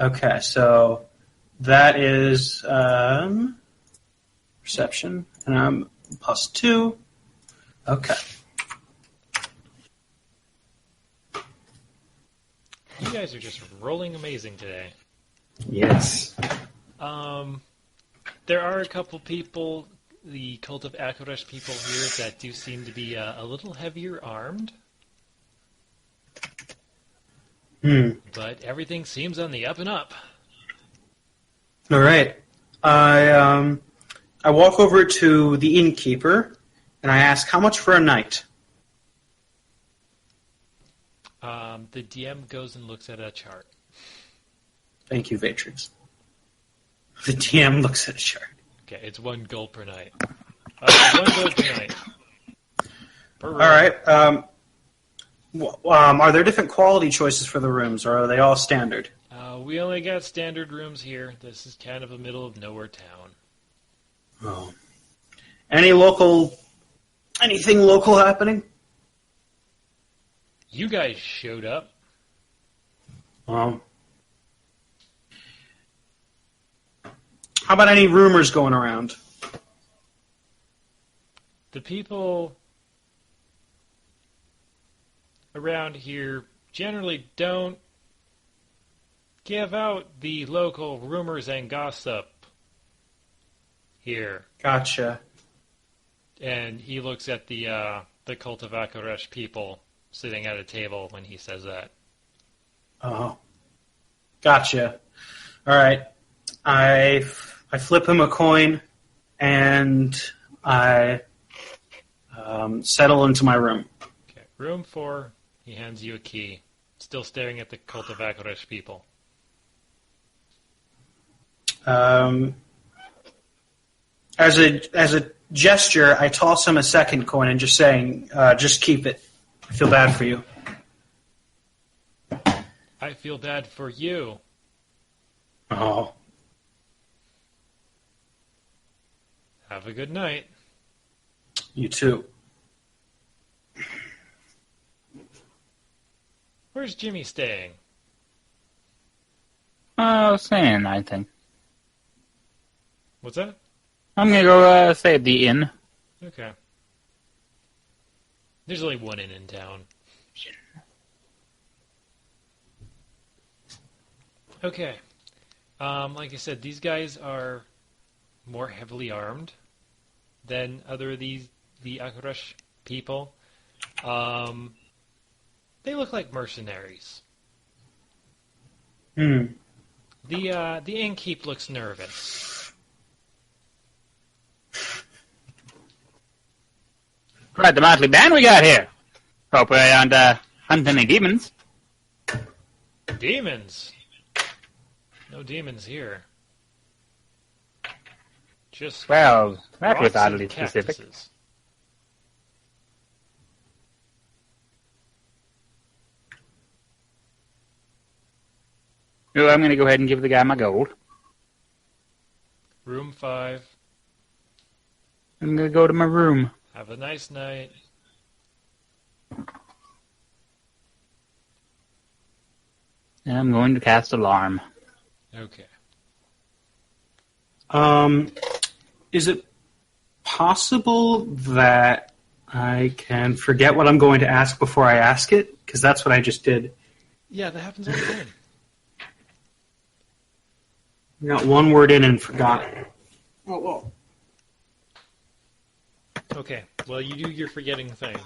Okay, so that is perception, and I'm +2. Okay. guys are just rolling amazing today. Yes. There are a couple people, the Cult of Akarresh people here, that do seem to be a little heavier armed. But everything seems on the up and up. All right. I walk over to the innkeeper, and I ask, how much for a night? The DM goes and looks at a chart. Thank you, Vatrix. The DM looks at a chart. Okay, it's 1 gold per night. 1 gold per night. Per room. All right. Are there different quality choices for the rooms, or are they all standard? We only got standard rooms here. This is kind of a middle of nowhere town. Oh. Anything local happening? You guys showed up. How about any rumors going around? The people around here generally don't give out the local rumors and gossip here. Gotcha. And he looks at the Cult of Akarresh people sitting at a table when he says that. Oh. Gotcha. All right. I flip him a coin, and I settle into my room. Okay. Room 4, he hands you a key. Still staring at the Cult of Akarresh people. As a gesture, I toss him a second coin and just saying, just keep it. I feel bad for you. I feel bad for you. Oh. Have a good night. You too. Where's Jimmy staying? Staying, I think. What's that? I'm gonna go stay at the inn. Okay. There's only one inn in town. Okay. Like I said, these guys are more heavily armed than the Akarresh people. They look like mercenaries. The innkeep looks nervous. Quite the motley band we got here. Hope we aren't hunting any demons. Demons? No demons here. Just Well, that was rocks oddly and specific. cactuses. No, I'm gonna go ahead and give the guy my gold. Room 5. I'm gonna go to my room. Have a nice night. And I'm going to cast Alarm. Okay. Is it possible that I can forget what I'm going to ask before I ask it? Because that's what I just did. Yeah, that happens all the time. I got one word in and forgot it. Oh, well. Okay, well, you do your forgetting thing.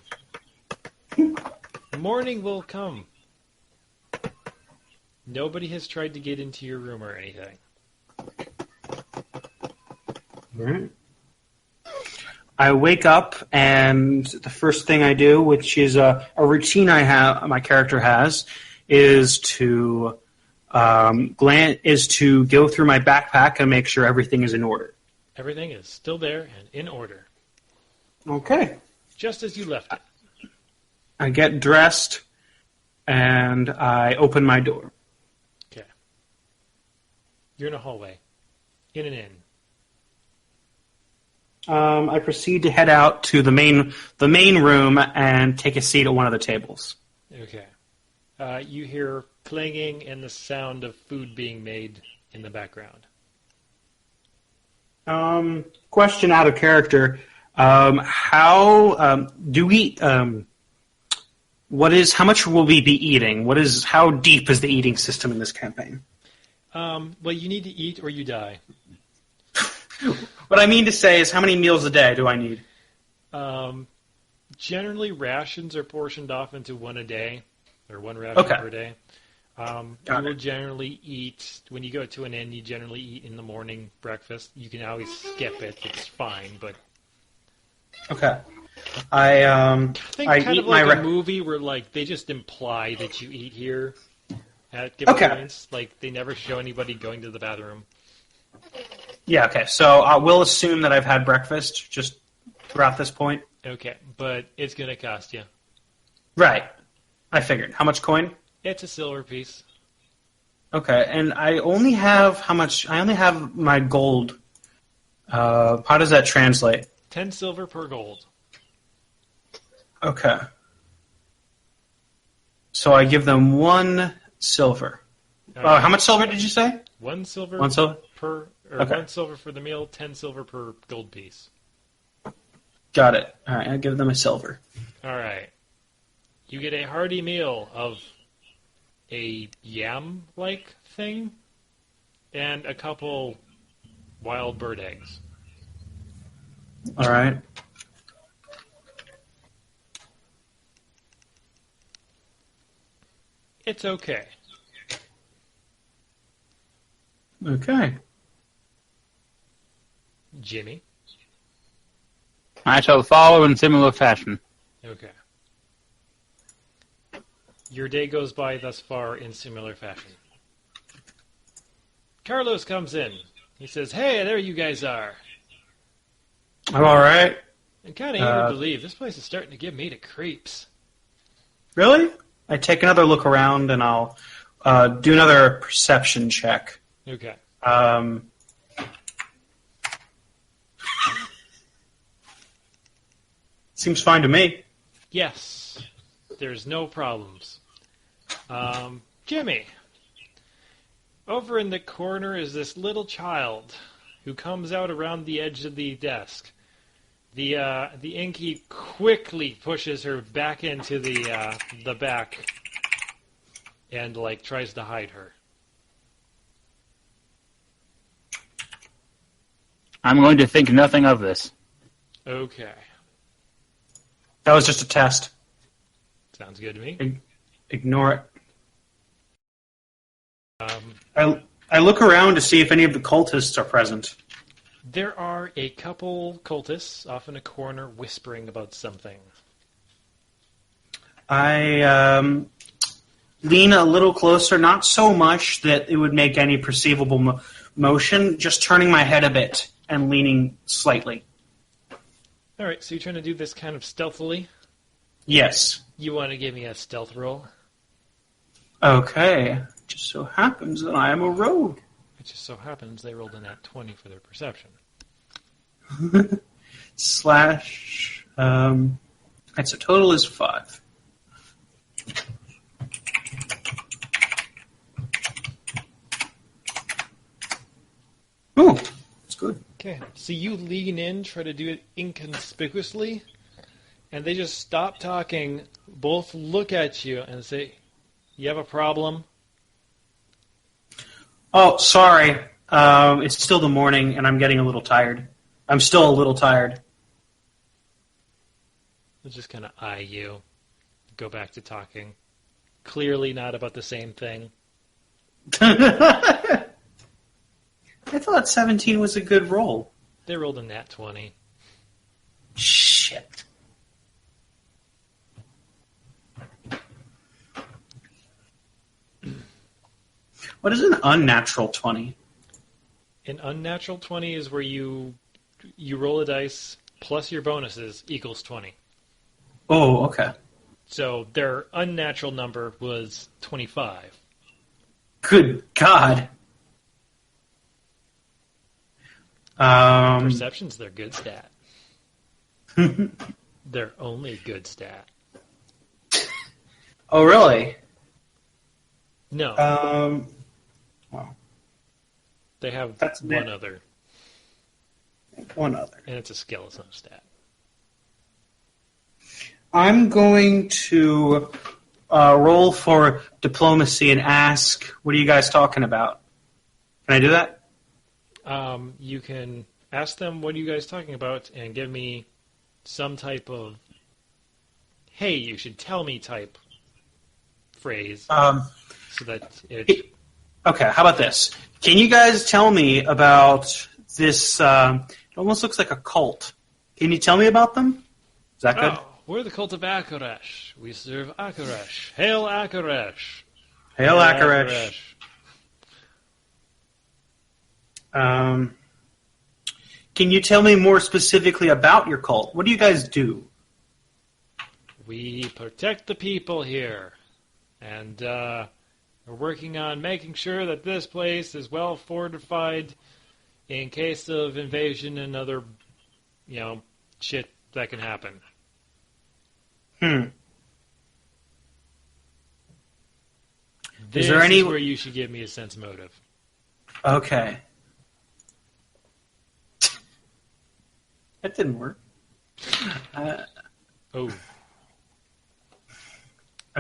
Morning will come. Nobody has tried to get into your room or anything. Right. I wake up, and the first thing I do, which is a routine my character has, is to go through my backpack and make sure everything is in order. Everything is still there and in order. Okay. Just as you left it. I get dressed, and I open my door. Okay. You're in a hallway. In an inn. I proceed to head out to the main room and take a seat at one of the tables. Okay. You hear clanging and the sound of food being made in the background. Question out of character. How do we How much will we be eating? How deep is the eating system in this campaign? Well, you need to eat or you die. What I mean to say is, how many meals a day do I need? Generally, rations are portioned off into one a day, or one ration per day. You will generally eat, when you go to an inn, you generally eat in the morning breakfast. You can always skip it, it's fine, but... Okay. I think kind of like a movie where like they just imply that you eat here at given points. Like they never show anybody going to the bathroom. Yeah, okay. So we'll assume that I've had breakfast just throughout this point. Okay, but it's going to cost you. Right. I figured. How much coin? It's a silver piece. Okay, and I only have how much? I only have my gold. How does that translate? 10 silver per gold. Okay. So I give them 1 silver. Right. How much silver did you say? 1 silver. 1 silver per. Or okay. 1 silver for the meal. 10 silver per gold piece. Got it. All right, I'll give them a silver. All right. You get a hearty meal of a yam-like thing and a couple wild bird eggs. All right. It's okay. Okay. Jimmy? I shall follow in similar fashion. Okay. Your day goes by thus far in similar fashion. Carlos comes in. He says, "Hey, there you guys are." I'm all right. I'm kind of eager to believe this place is starting to give me the creeps. Really? I take another look around and I'll do another perception check. Okay. Seems fine to me. Yes. There's no problems. Jimmy. Over in the corner is this little child who comes out around the edge of the desk. The innkeep quickly pushes her back into the back and like tries to hide her. I'm going to think nothing of this. Okay. That was just a test. Sounds good to me. Ignore it. I look around to see if any of the cultists are present. There are a couple cultists off in a corner whispering about something. I lean a little closer, not so much that it would make any perceivable motion, just turning my head a bit and leaning slightly. All right, so you're trying to do this kind of stealthily? Yes. You want to give me a stealth roll? Okay. Just so happens that I am a rogue. It just so happens they rolled a nat 20 for their perception. Slash... That's a total is 5. Ooh, that's good. Okay, so you lean in, try to do it inconspicuously, and they just stop talking, both look at you and say, "You have a problem?" Oh, sorry. It's still the morning, and I'm getting a little tired. I'm still a little tired. They'll just kind of eye you, go back to talking. Clearly not about the same thing. I thought 17 was a good roll. They rolled a nat 20. Shit. What is an unnatural 20? An unnatural 20 is where you roll a dice plus your bonuses equals 20. Oh, okay. So their unnatural number was 25. Good God. Perception's their good stat. Their only good stat. Oh, really? No. Well, they have that's one other. One other. And it's a skill, it's not a stat. I'm going to roll for diplomacy and ask, what are you guys talking about? Can I do that? You can ask them, what are you guys talking about, and give me some type of, hey, you should tell me type phrase. So that it... Okay, how about this? Can you guys tell me about this, it almost looks like a cult. Can you tell me about them? Is that good? Oh, we're the cult of Akarresh. We serve Akarresh. Hail Akarresh. Hail Akarresh. Can you tell me more specifically about your cult? What do you guys do? We protect the people here. And we're working on making sure that this place is well fortified in case of invasion and other, shit that can happen. This is where you should give me a sense motive. Okay. That didn't work. Oh. Okay.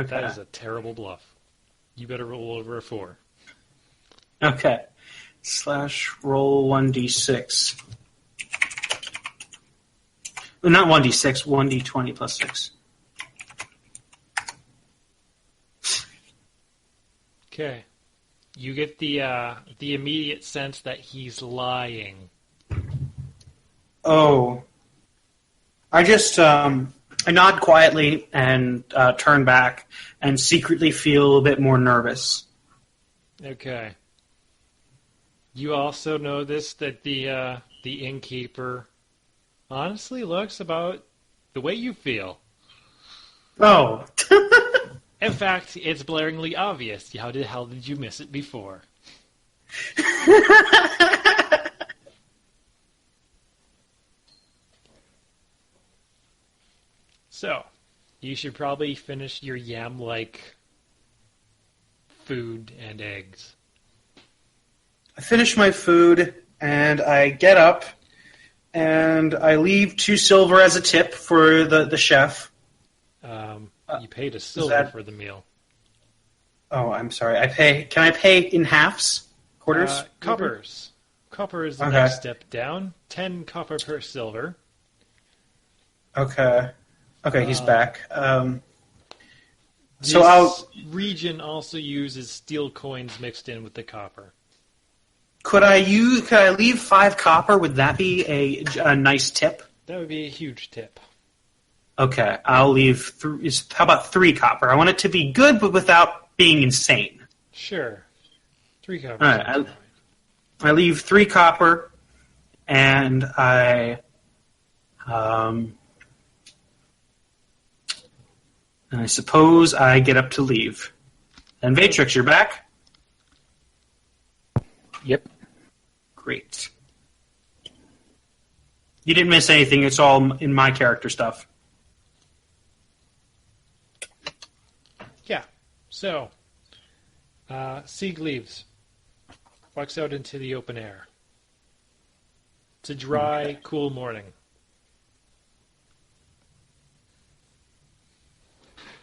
That is a terrible bluff. You better roll over a 4. Okay. /roll 1d6. Well, not 1d6, 1d20 plus 6. Okay. You get the immediate sense that he's lying. Oh. I just, I nod quietly and turn back and secretly feel a bit more nervous. Okay. You also notice that the innkeeper honestly looks about the way you feel. Oh. In fact, it's blaringly obvious. How the hell did you miss it before? So, you should probably finish your yam-like food and eggs. I finish my food, and I get up, and I leave 2 silver as a tip for the chef. You paid a silver for the meal. Oh, I'm sorry. Can I pay in halves? Quarters? Coppers. Copper is the next step down. 10 copper per silver. Okay. Okay, he's back. This region also uses steel coins mixed in with the copper. Could I leave 5 copper? Would that be a nice tip? That would be a huge tip. Okay, I'll leave. How about 3 copper? I want it to be good, but without being insane. Sure, 3 copper. All right, I leave 3 copper, and I suppose I get up to leave. And Vatrix, you're back? Yep. Great. You didn't miss anything. It's all in my character stuff. Yeah. So, Sieg leaves. Walks out into the open air. It's a dry, cool morning.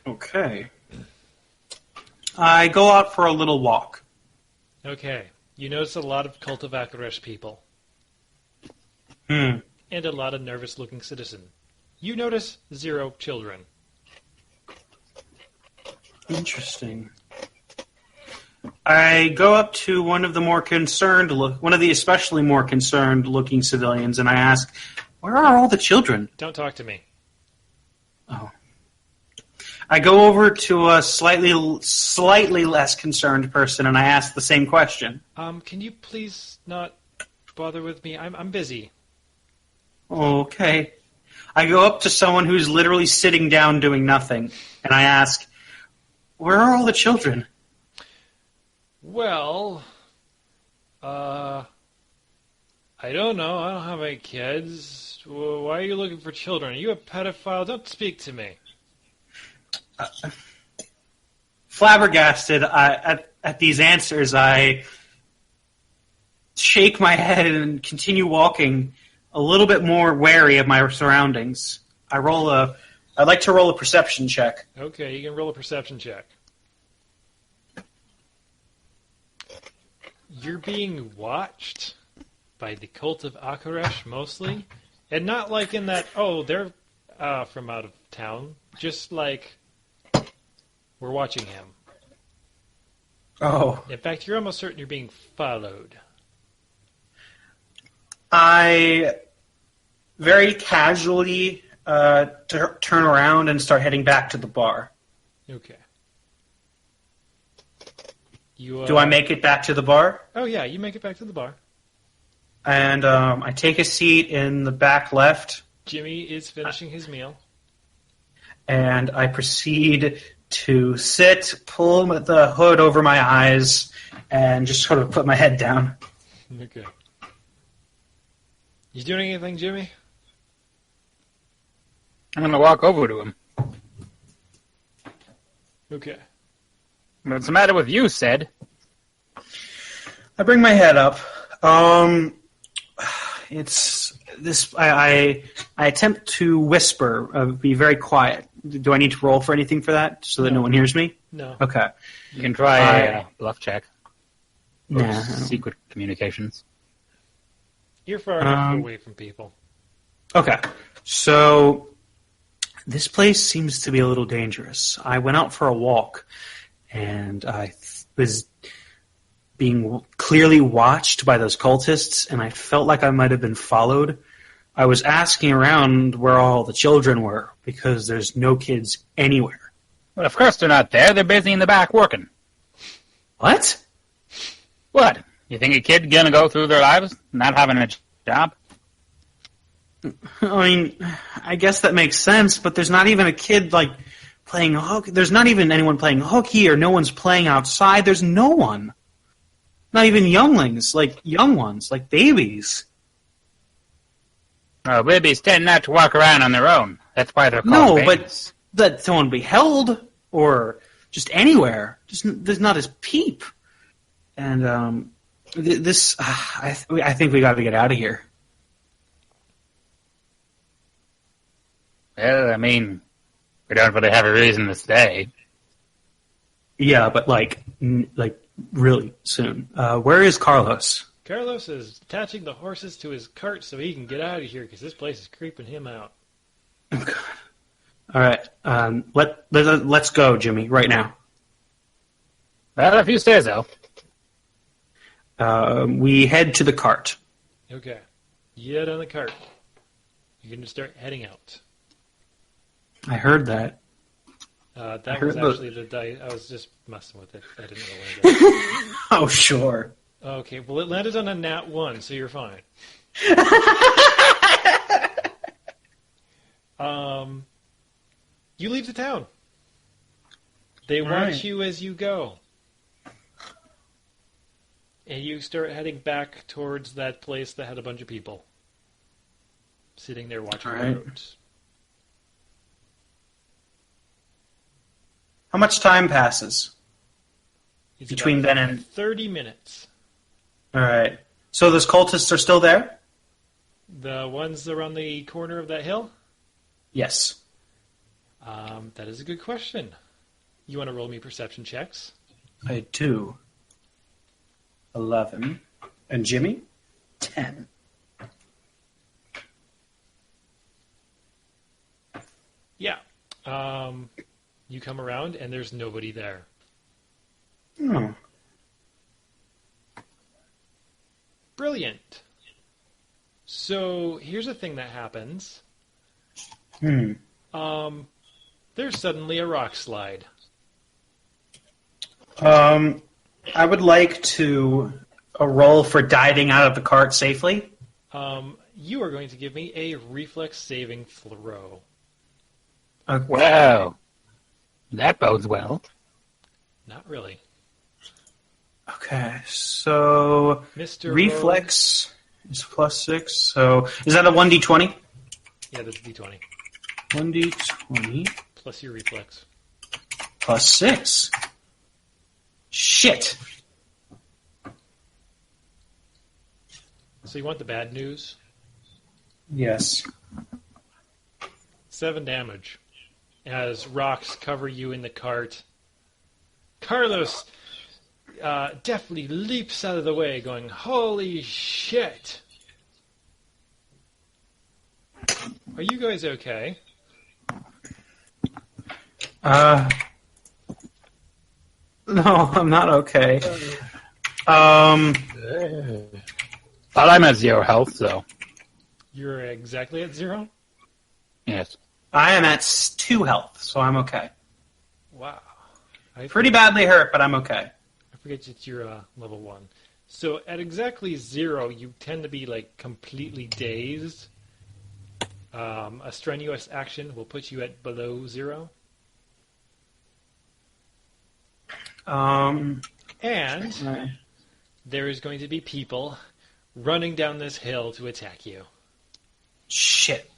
Okay. I go out for a little walk. Okay. You notice a lot of Cult of Akarresh people. And a lot of nervous-looking citizen. You notice 0 children. Interesting. I go up to one of the especially more concerned-looking civilians, and I ask, "Where are all the children?" Don't talk to me. Oh. I go over to a slightly less concerned person, and I ask the same question. Can you please not bother with me? I'm busy. Okay. I go up to someone who's literally sitting down doing nothing, and I ask, "Where are all the children?" Well, I don't know. I don't have any kids. Why are you looking for children? Are you a pedophile? Don't speak to me. Flabbergasted at these answers, I shake my head and continue walking, a little bit more wary of my surroundings. I roll a I'd like to roll a perception check. Okay, you can roll a perception check. You're being watched by the cult of Akarresh mostly, and not like in that, oh, they're from out of town. Just like we're watching him. Oh. In fact, you're almost certain you're being followed. I very casually turn around and start heading back to the bar. Okay. You, Do I make it back to the bar? Oh, yeah, you make it back to the bar. And I take a seat in the back left. Jimmy is finishing his meal. And I proceed to sit, pull the hood over my eyes, and just sort of put my head down. Okay. You doing anything, Jimmy? I'm going to walk over to him. Okay. What's the matter with you, Sid? I bring my head up. It's this. I attempt to whisper, be very quiet. Do I need to roll for anything for that, so that no one hears me? No. Okay. You can try a bluff check. Or Nah. secret communications. You're far enough away from people. Okay. So this place seems to be a little dangerous. I went out for a walk, and I was being clearly watched by those cultists, and I felt like I might have been followed. I was asking around where all the children were, because there's no kids anywhere. Well, of course they're not there. They're busy in the back working. What? What? You think a kid gonna go through their lives not having a job? I mean, I guess that makes sense, but there's not even a kid, like, playing hooky. There's not even anyone playing hooky, or no one's playing outside. There's no one. Not even younglings, like young ones, like babies. Oh, babies tend not to walk around on their own. That's why they're called No, babies. but that someone be held, or just anywhere. There's not a peep. And this, I think we got to get out of here. Well, I mean, we don't really have a reason to stay. Yeah, but like really soon. Where is Carlos? Carlos is attaching the horses to his cart so he can get out of here because this place is creeping him out. Oh, God. All right, let's go, Jimmy, right now. Well, if you say so. We head to the cart. Okay. You get on the cart. You're going to start heading out. I heard that. That was actually the dice. I was just messing with it. I didn't know it. Oh, sure. Okay, well, it landed on a nat 1, so you're fine. You leave the town. They watch you as you go. And you start heading back towards that place that had a bunch of people sitting there watching the roads. How much time passes It's between about then and... 30 minutes. All right. So those cultists are still there? The ones around the corner of that hill? Yes. That is a good question. You want to roll me perception checks? I do. 11. And Jimmy? 10. Yeah. You come around and there's nobody there. Oh. Brilliant. So here's a thing that happens. There's suddenly a rock slide. I would like to roll for diving out of the cart safely. You are going to give me a reflex saving throw. Okay. Wow. That bodes well. Not really. Okay, so Mr. reflex is +6. So is that a 1d20? Yeah, that's a d20. 1d20 Plus your reflex. +6. Shit. So you want the bad news? Yes. 7 damage. as rocks cover you in the cart. Carlos definitely leaps out of the way, going, "Holy shit! Are you guys okay?" No, I'm not okay. But I'm at 0 health, so You're exactly at 0? yes. I am at 2 health, so I'm okay. Wow. Pretty badly hurt, but I'm okay. I forget it's your level 1. So at exactly 0, you tend to be like completely dazed. A strenuous action will put you at below 0. And there is going to be people running down this hill to attack you. Shit.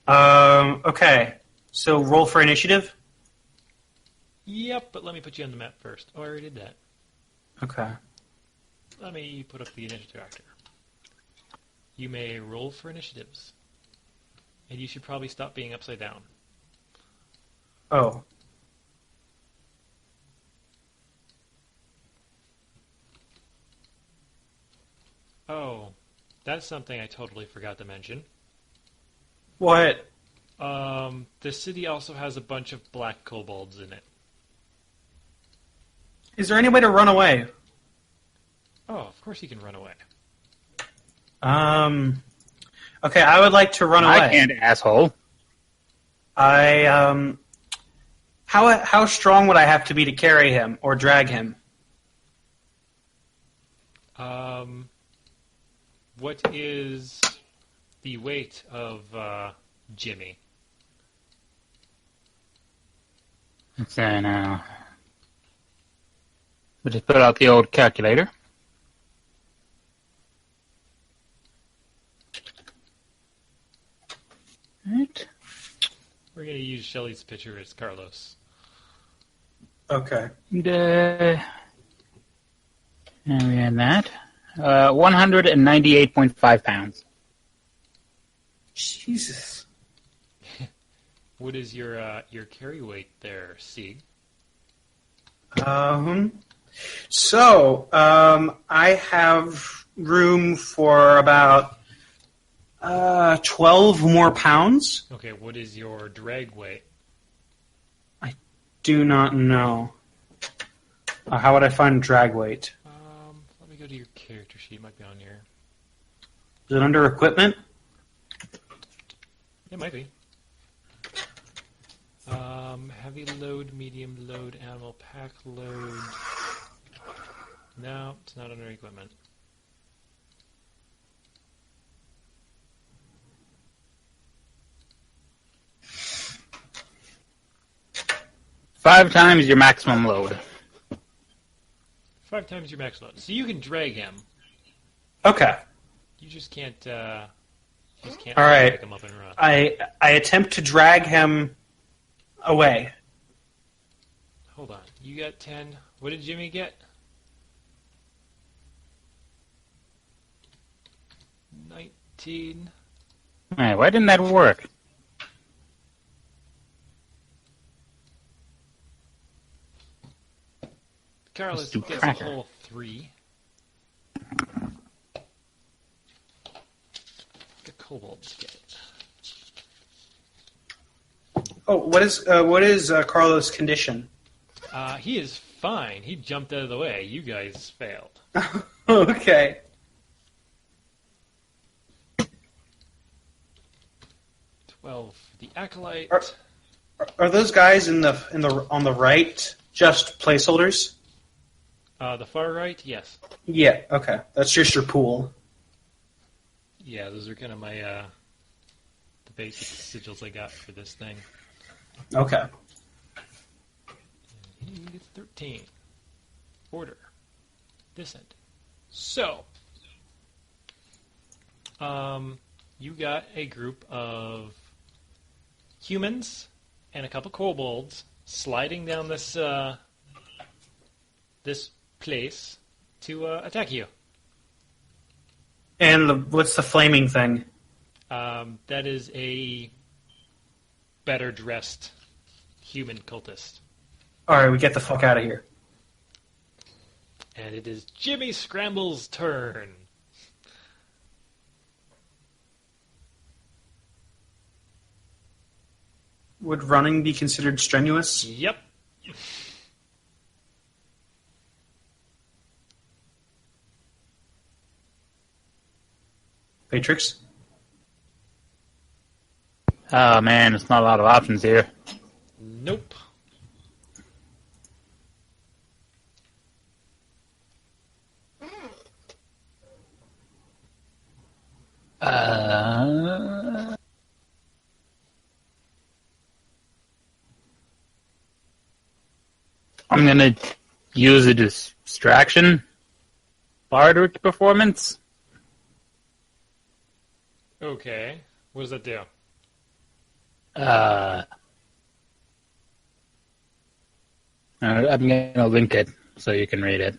Okay. So roll for initiative? Yep, but let me put you on the map first. Oh, I already did that. Okay. Let me put up the initiative actor. You may roll for initiatives. And you should probably stop being upside down. Oh. Oh, that's something I totally forgot to mention. What? The city also has a bunch of black kobolds in it. Is there any way to run away? Oh, of course you can run away. Okay, I would like to run away. I can't, asshole. How strong would I have to be to carry him or drag him? What is the weight of Jimmy? Let's say now. We'll just put out the old calculator. Right. We're going to use Shelley's picture as Carlos. Okay. And we had that. 198.5 pounds. Jesus. What is your carry weight there, Sieg? I have room for about 12 more pounds. Okay, what is your drag weight? I do not know. How would I find drag weight? Let me go to your character sheet. It might be on here. Is it under equipment? It might be. Heavy load, medium load, animal pack load. No, it's not under equipment. Five times your maximum load. 5 times your max load. So you can drag him. Okay. You just can't. All right. Pick him up and run. I attempt to drag him away. Hold on. You got 10. What did Jimmy get? 19. Hey, why didn't that work? Carlos Let's do gets cracker. a whole 3. The kobolds get it. Oh, what is Carlos' condition? He is fine. He jumped out of the way. You guys failed. Okay. 12 for the acolyte. Are those guys on the right just placeholders? The far right, yes. Yeah. Okay. That's just your pool. Yeah, those are kind of my the basic sigils I got for this thing. Okay. He gets 13. Order. Descent. So, you got a group of humans and a couple kobolds sliding down this this place to attack you. And what's the flaming thing? That is a better dressed human cultist. All right, we get the fuck out of here. And it is Jimmy Scramble's turn. Would running be considered strenuous? Yep. Matrix? Oh man, it's not a lot of options here. Nope. I'm gonna use a distraction. Bardic performance. Okay. What does that do? I'm gonna link it so you can read it.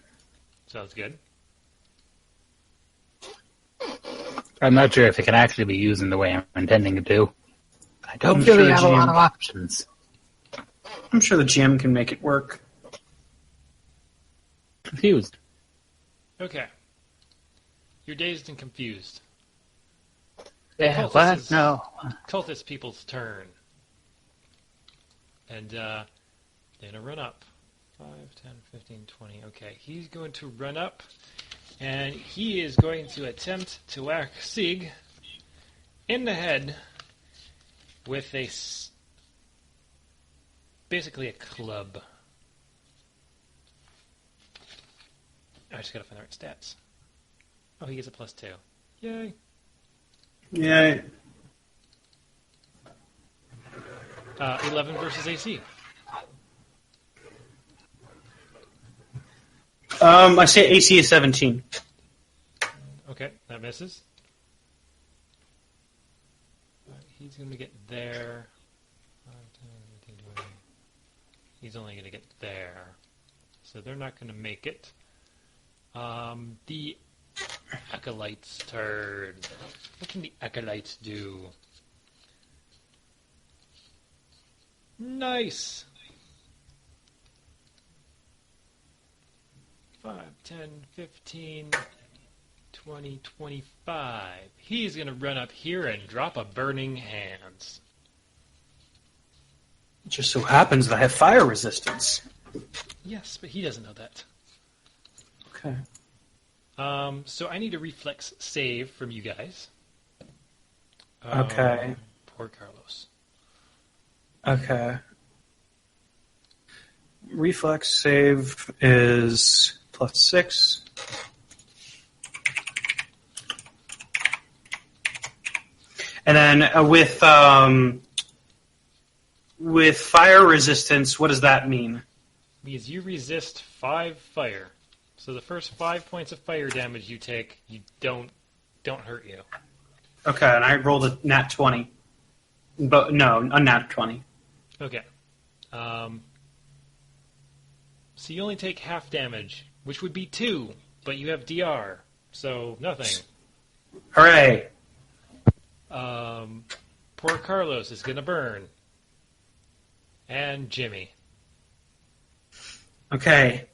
Sounds good. I'm not sure if it can actually be used in the way I'm intending it to. I don't I'm really sure have a lot GM of options. I'm sure the GM can make it work. Confused. Okay. You're dazed and confused. Yeah, Cultist what? is- No. Cultist people's turn. And they're going to run up. 5, 10, 15, 20. Okay, he's going to run up. And he is going to attempt to whack Sieg in the head with basically a club. I just gotta find the right stats. Oh, he gets a +2. Yay. Yeah. 11 versus AC. I say AC is 17. Okay, that misses. He's going to get there. 5, 10, 15, 20. He's only going to get there. So they're not going to make it. The Acolyte's turn. What can the Acolytes do? Nice! 5, 10, 15, 20, 25. He's going to run up here and drop a Burning Hands. It just so happens that I have fire resistance. Yes, but he doesn't know that. Okay. So I need a reflex save from you guys. Okay. Poor Carlos. Okay. Reflex save is +6. And then with fire resistance, what does that mean? Means you resist 5 fire. So the first 5 points of fire damage you take, you don't hurt you. Okay, and I rolled a nat 20. But no, a nat 20. Okay. So you only take half damage, which would be 2, but you have DR, so nothing. Hooray! Poor Carlos is gonna burn. And Jimmy. Okay.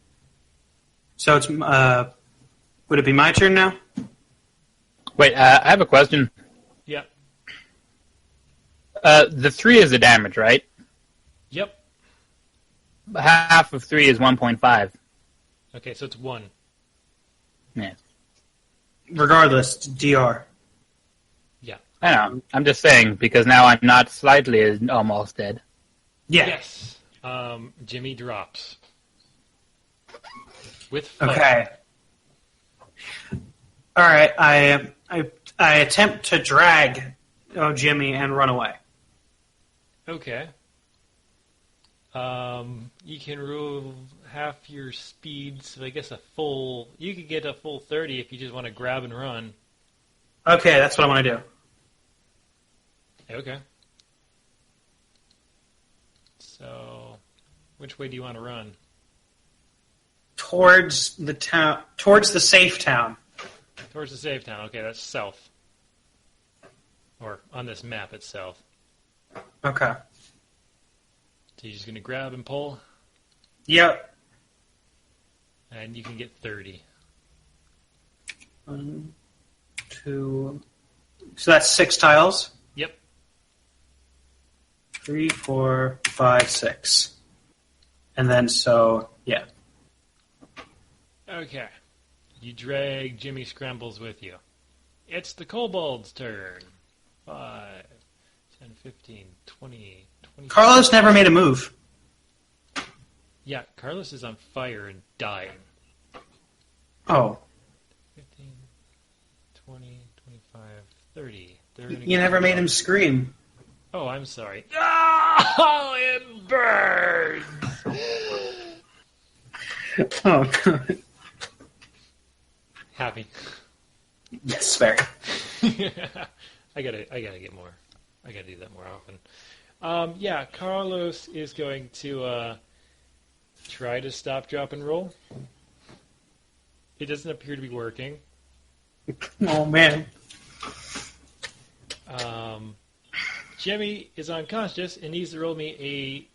So it's would it be my turn now? Wait, I have a question. Yep. The 3 is the damage, right? Yep. Half of 3 is 1.5. Okay, so it's 1. Yeah. Regardless, DR. Yeah. I know. I'm just saying, because now I'm not slightly almost dead. Yeah. Yes. Jimmy drops. With fire. Okay. All right. I attempt to drag Jimmy and run away. Okay. You can roll half your speed, so I guess you could get a full 30 if you just want to grab and run. Okay, that's what I want to do. Okay. So, which way do you want to run? Towards the town, towards the safe town. Towards the safe town. Okay, that's south. Or on this map itself. Okay. you're just going to grab and pull, Yep. and you can get 30. 1, 2. So that's 6 tiles. Yep. 3, 4, 5, 6. And then yeah. Okay. You drag Jimmy Scrambles with you. It's the kobold's turn. 5, 10, 15, 20, 25. Carlos never made a move. Yeah, Carlos is on fire and dying. Oh. 15, 20, 25, 30. You never made him scream. Oh, I'm sorry. Oh, it burns! Oh, God. Happy. Yes, very. I gotta get more. I gotta do that more often. Yeah, Carlos is going to try to stop, drop, and roll. It doesn't appear to be working. Oh, man. Jimmy is unconscious and needs to roll me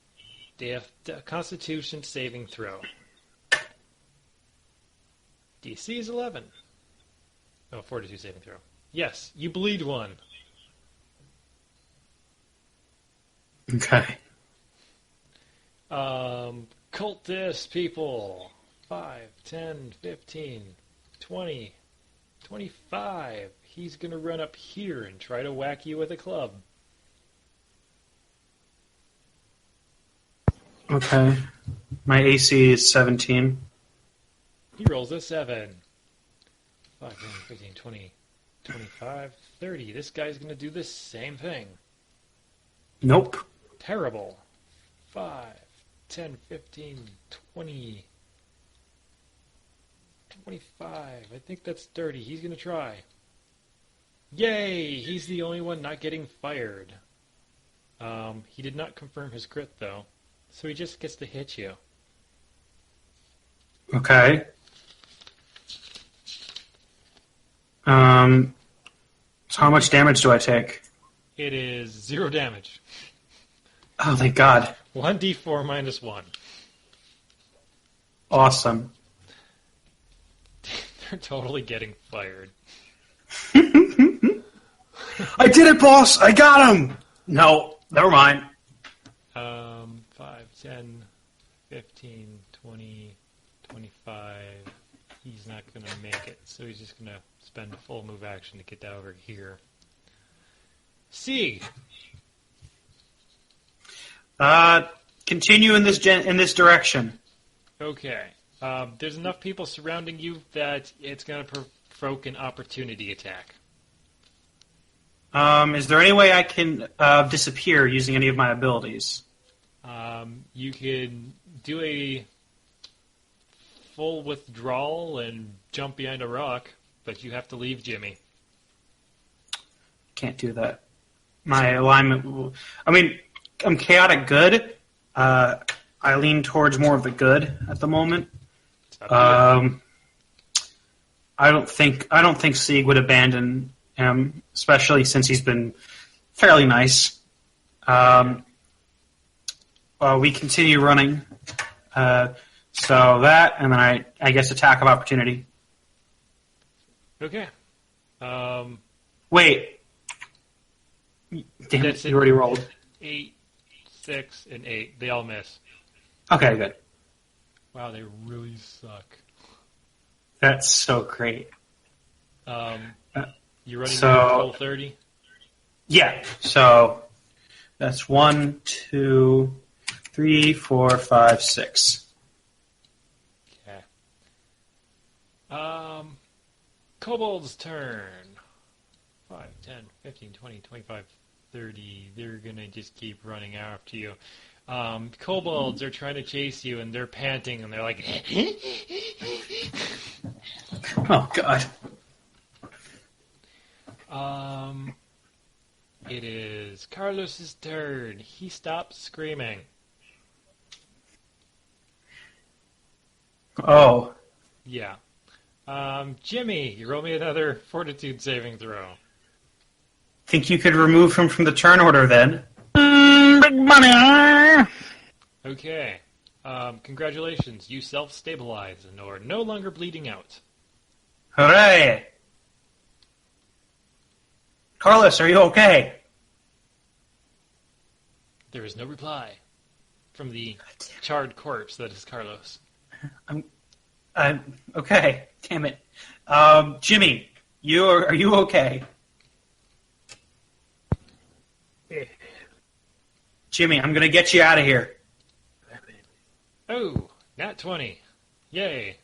a Constitution saving throw. DC is 11. Oh, 42 saving throw. Yes, you bleed 1. Okay. Cultist people. 5, 10, 15, 20, 25. He's going to run up here and try to whack you with a club. Okay. My AC is 17. He rolls a 7. 5, 10, 15, 20, 25, 30. This guy's going to do the same thing. Nope. Terrible. 5, 10, 15, 20, 25. I think that's 30. He's going to try. Yay! He's the only one not getting fired. He did not confirm his crit, though. So he just gets to hit you. Okay. So how much damage do I take? It is 0 damage. Oh, thank God. 1d4 minus 1. Awesome. They're totally getting fired. I did it, boss! I got him! No, never mind. 5, 10, 15, 20, 25. He's not going to make it, so he's just going to spend a full move action to get over here. Sieg! Continue in this direction. Okay. There's enough people surrounding you that it's going to provoke an opportunity attack. Is there any way I can disappear using any of my abilities? You can do a full withdrawal and jump behind a rock, but you have to leave Jimmy. Can't do that. My alignment... I mean, I'm chaotic good. I lean towards more of the good at the moment. I don't think Sieg would abandon him, especially since he's been fairly nice. We continue running. So that, and then I guess attack of opportunity. Okay. Wait. Damn it, you already rolled. 8, 6, and 8. They all miss. Okay, good. Wow, they really suck. That's so great. You running so, full 30? Yeah, so that's 1, 2, 3, 4, 5, 6. Okay. Kobold's turn. 5, 10, 15, 20, 25, 30. They're going to just keep running after you. Kobolds are trying to chase you, and they're panting, and they're like... Oh, God. It is Carlos's turn. He stops screaming. Oh. Yeah. Jimmy, you roll me another fortitude saving throw. Think you could remove him from the turn order then? Big money. Okay. Congratulations. You self-stabilize and are no longer bleeding out. Hooray! Carlos, are you okay? There is no reply from the charred corpse that is Carlos. I'm okay. Damn it. Jimmy, are you okay? Jimmy, I'm gonna get you out of here. Oh, nat 20. Yay.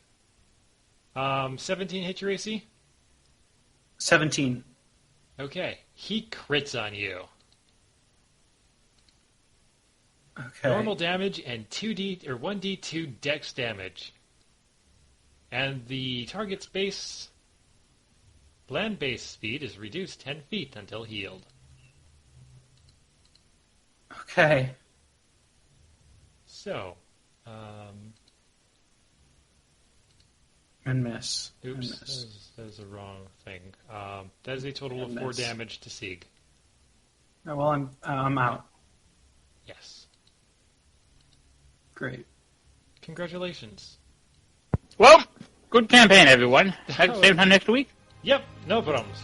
17 hit your AC? 17. Okay. He crits on you. Okay. Normal damage and 1d2 dex damage. And the target's land-based speed is reduced 10 feet until healed. Okay. So, And miss. oops, And miss. that is a wrong thing. That is a total of And 4 miss. damage to Sieg. Oh, well, I'm out. Yes. Great. Congratulations. Well, good campaign, everyone. Same time next week. Yep, no problems.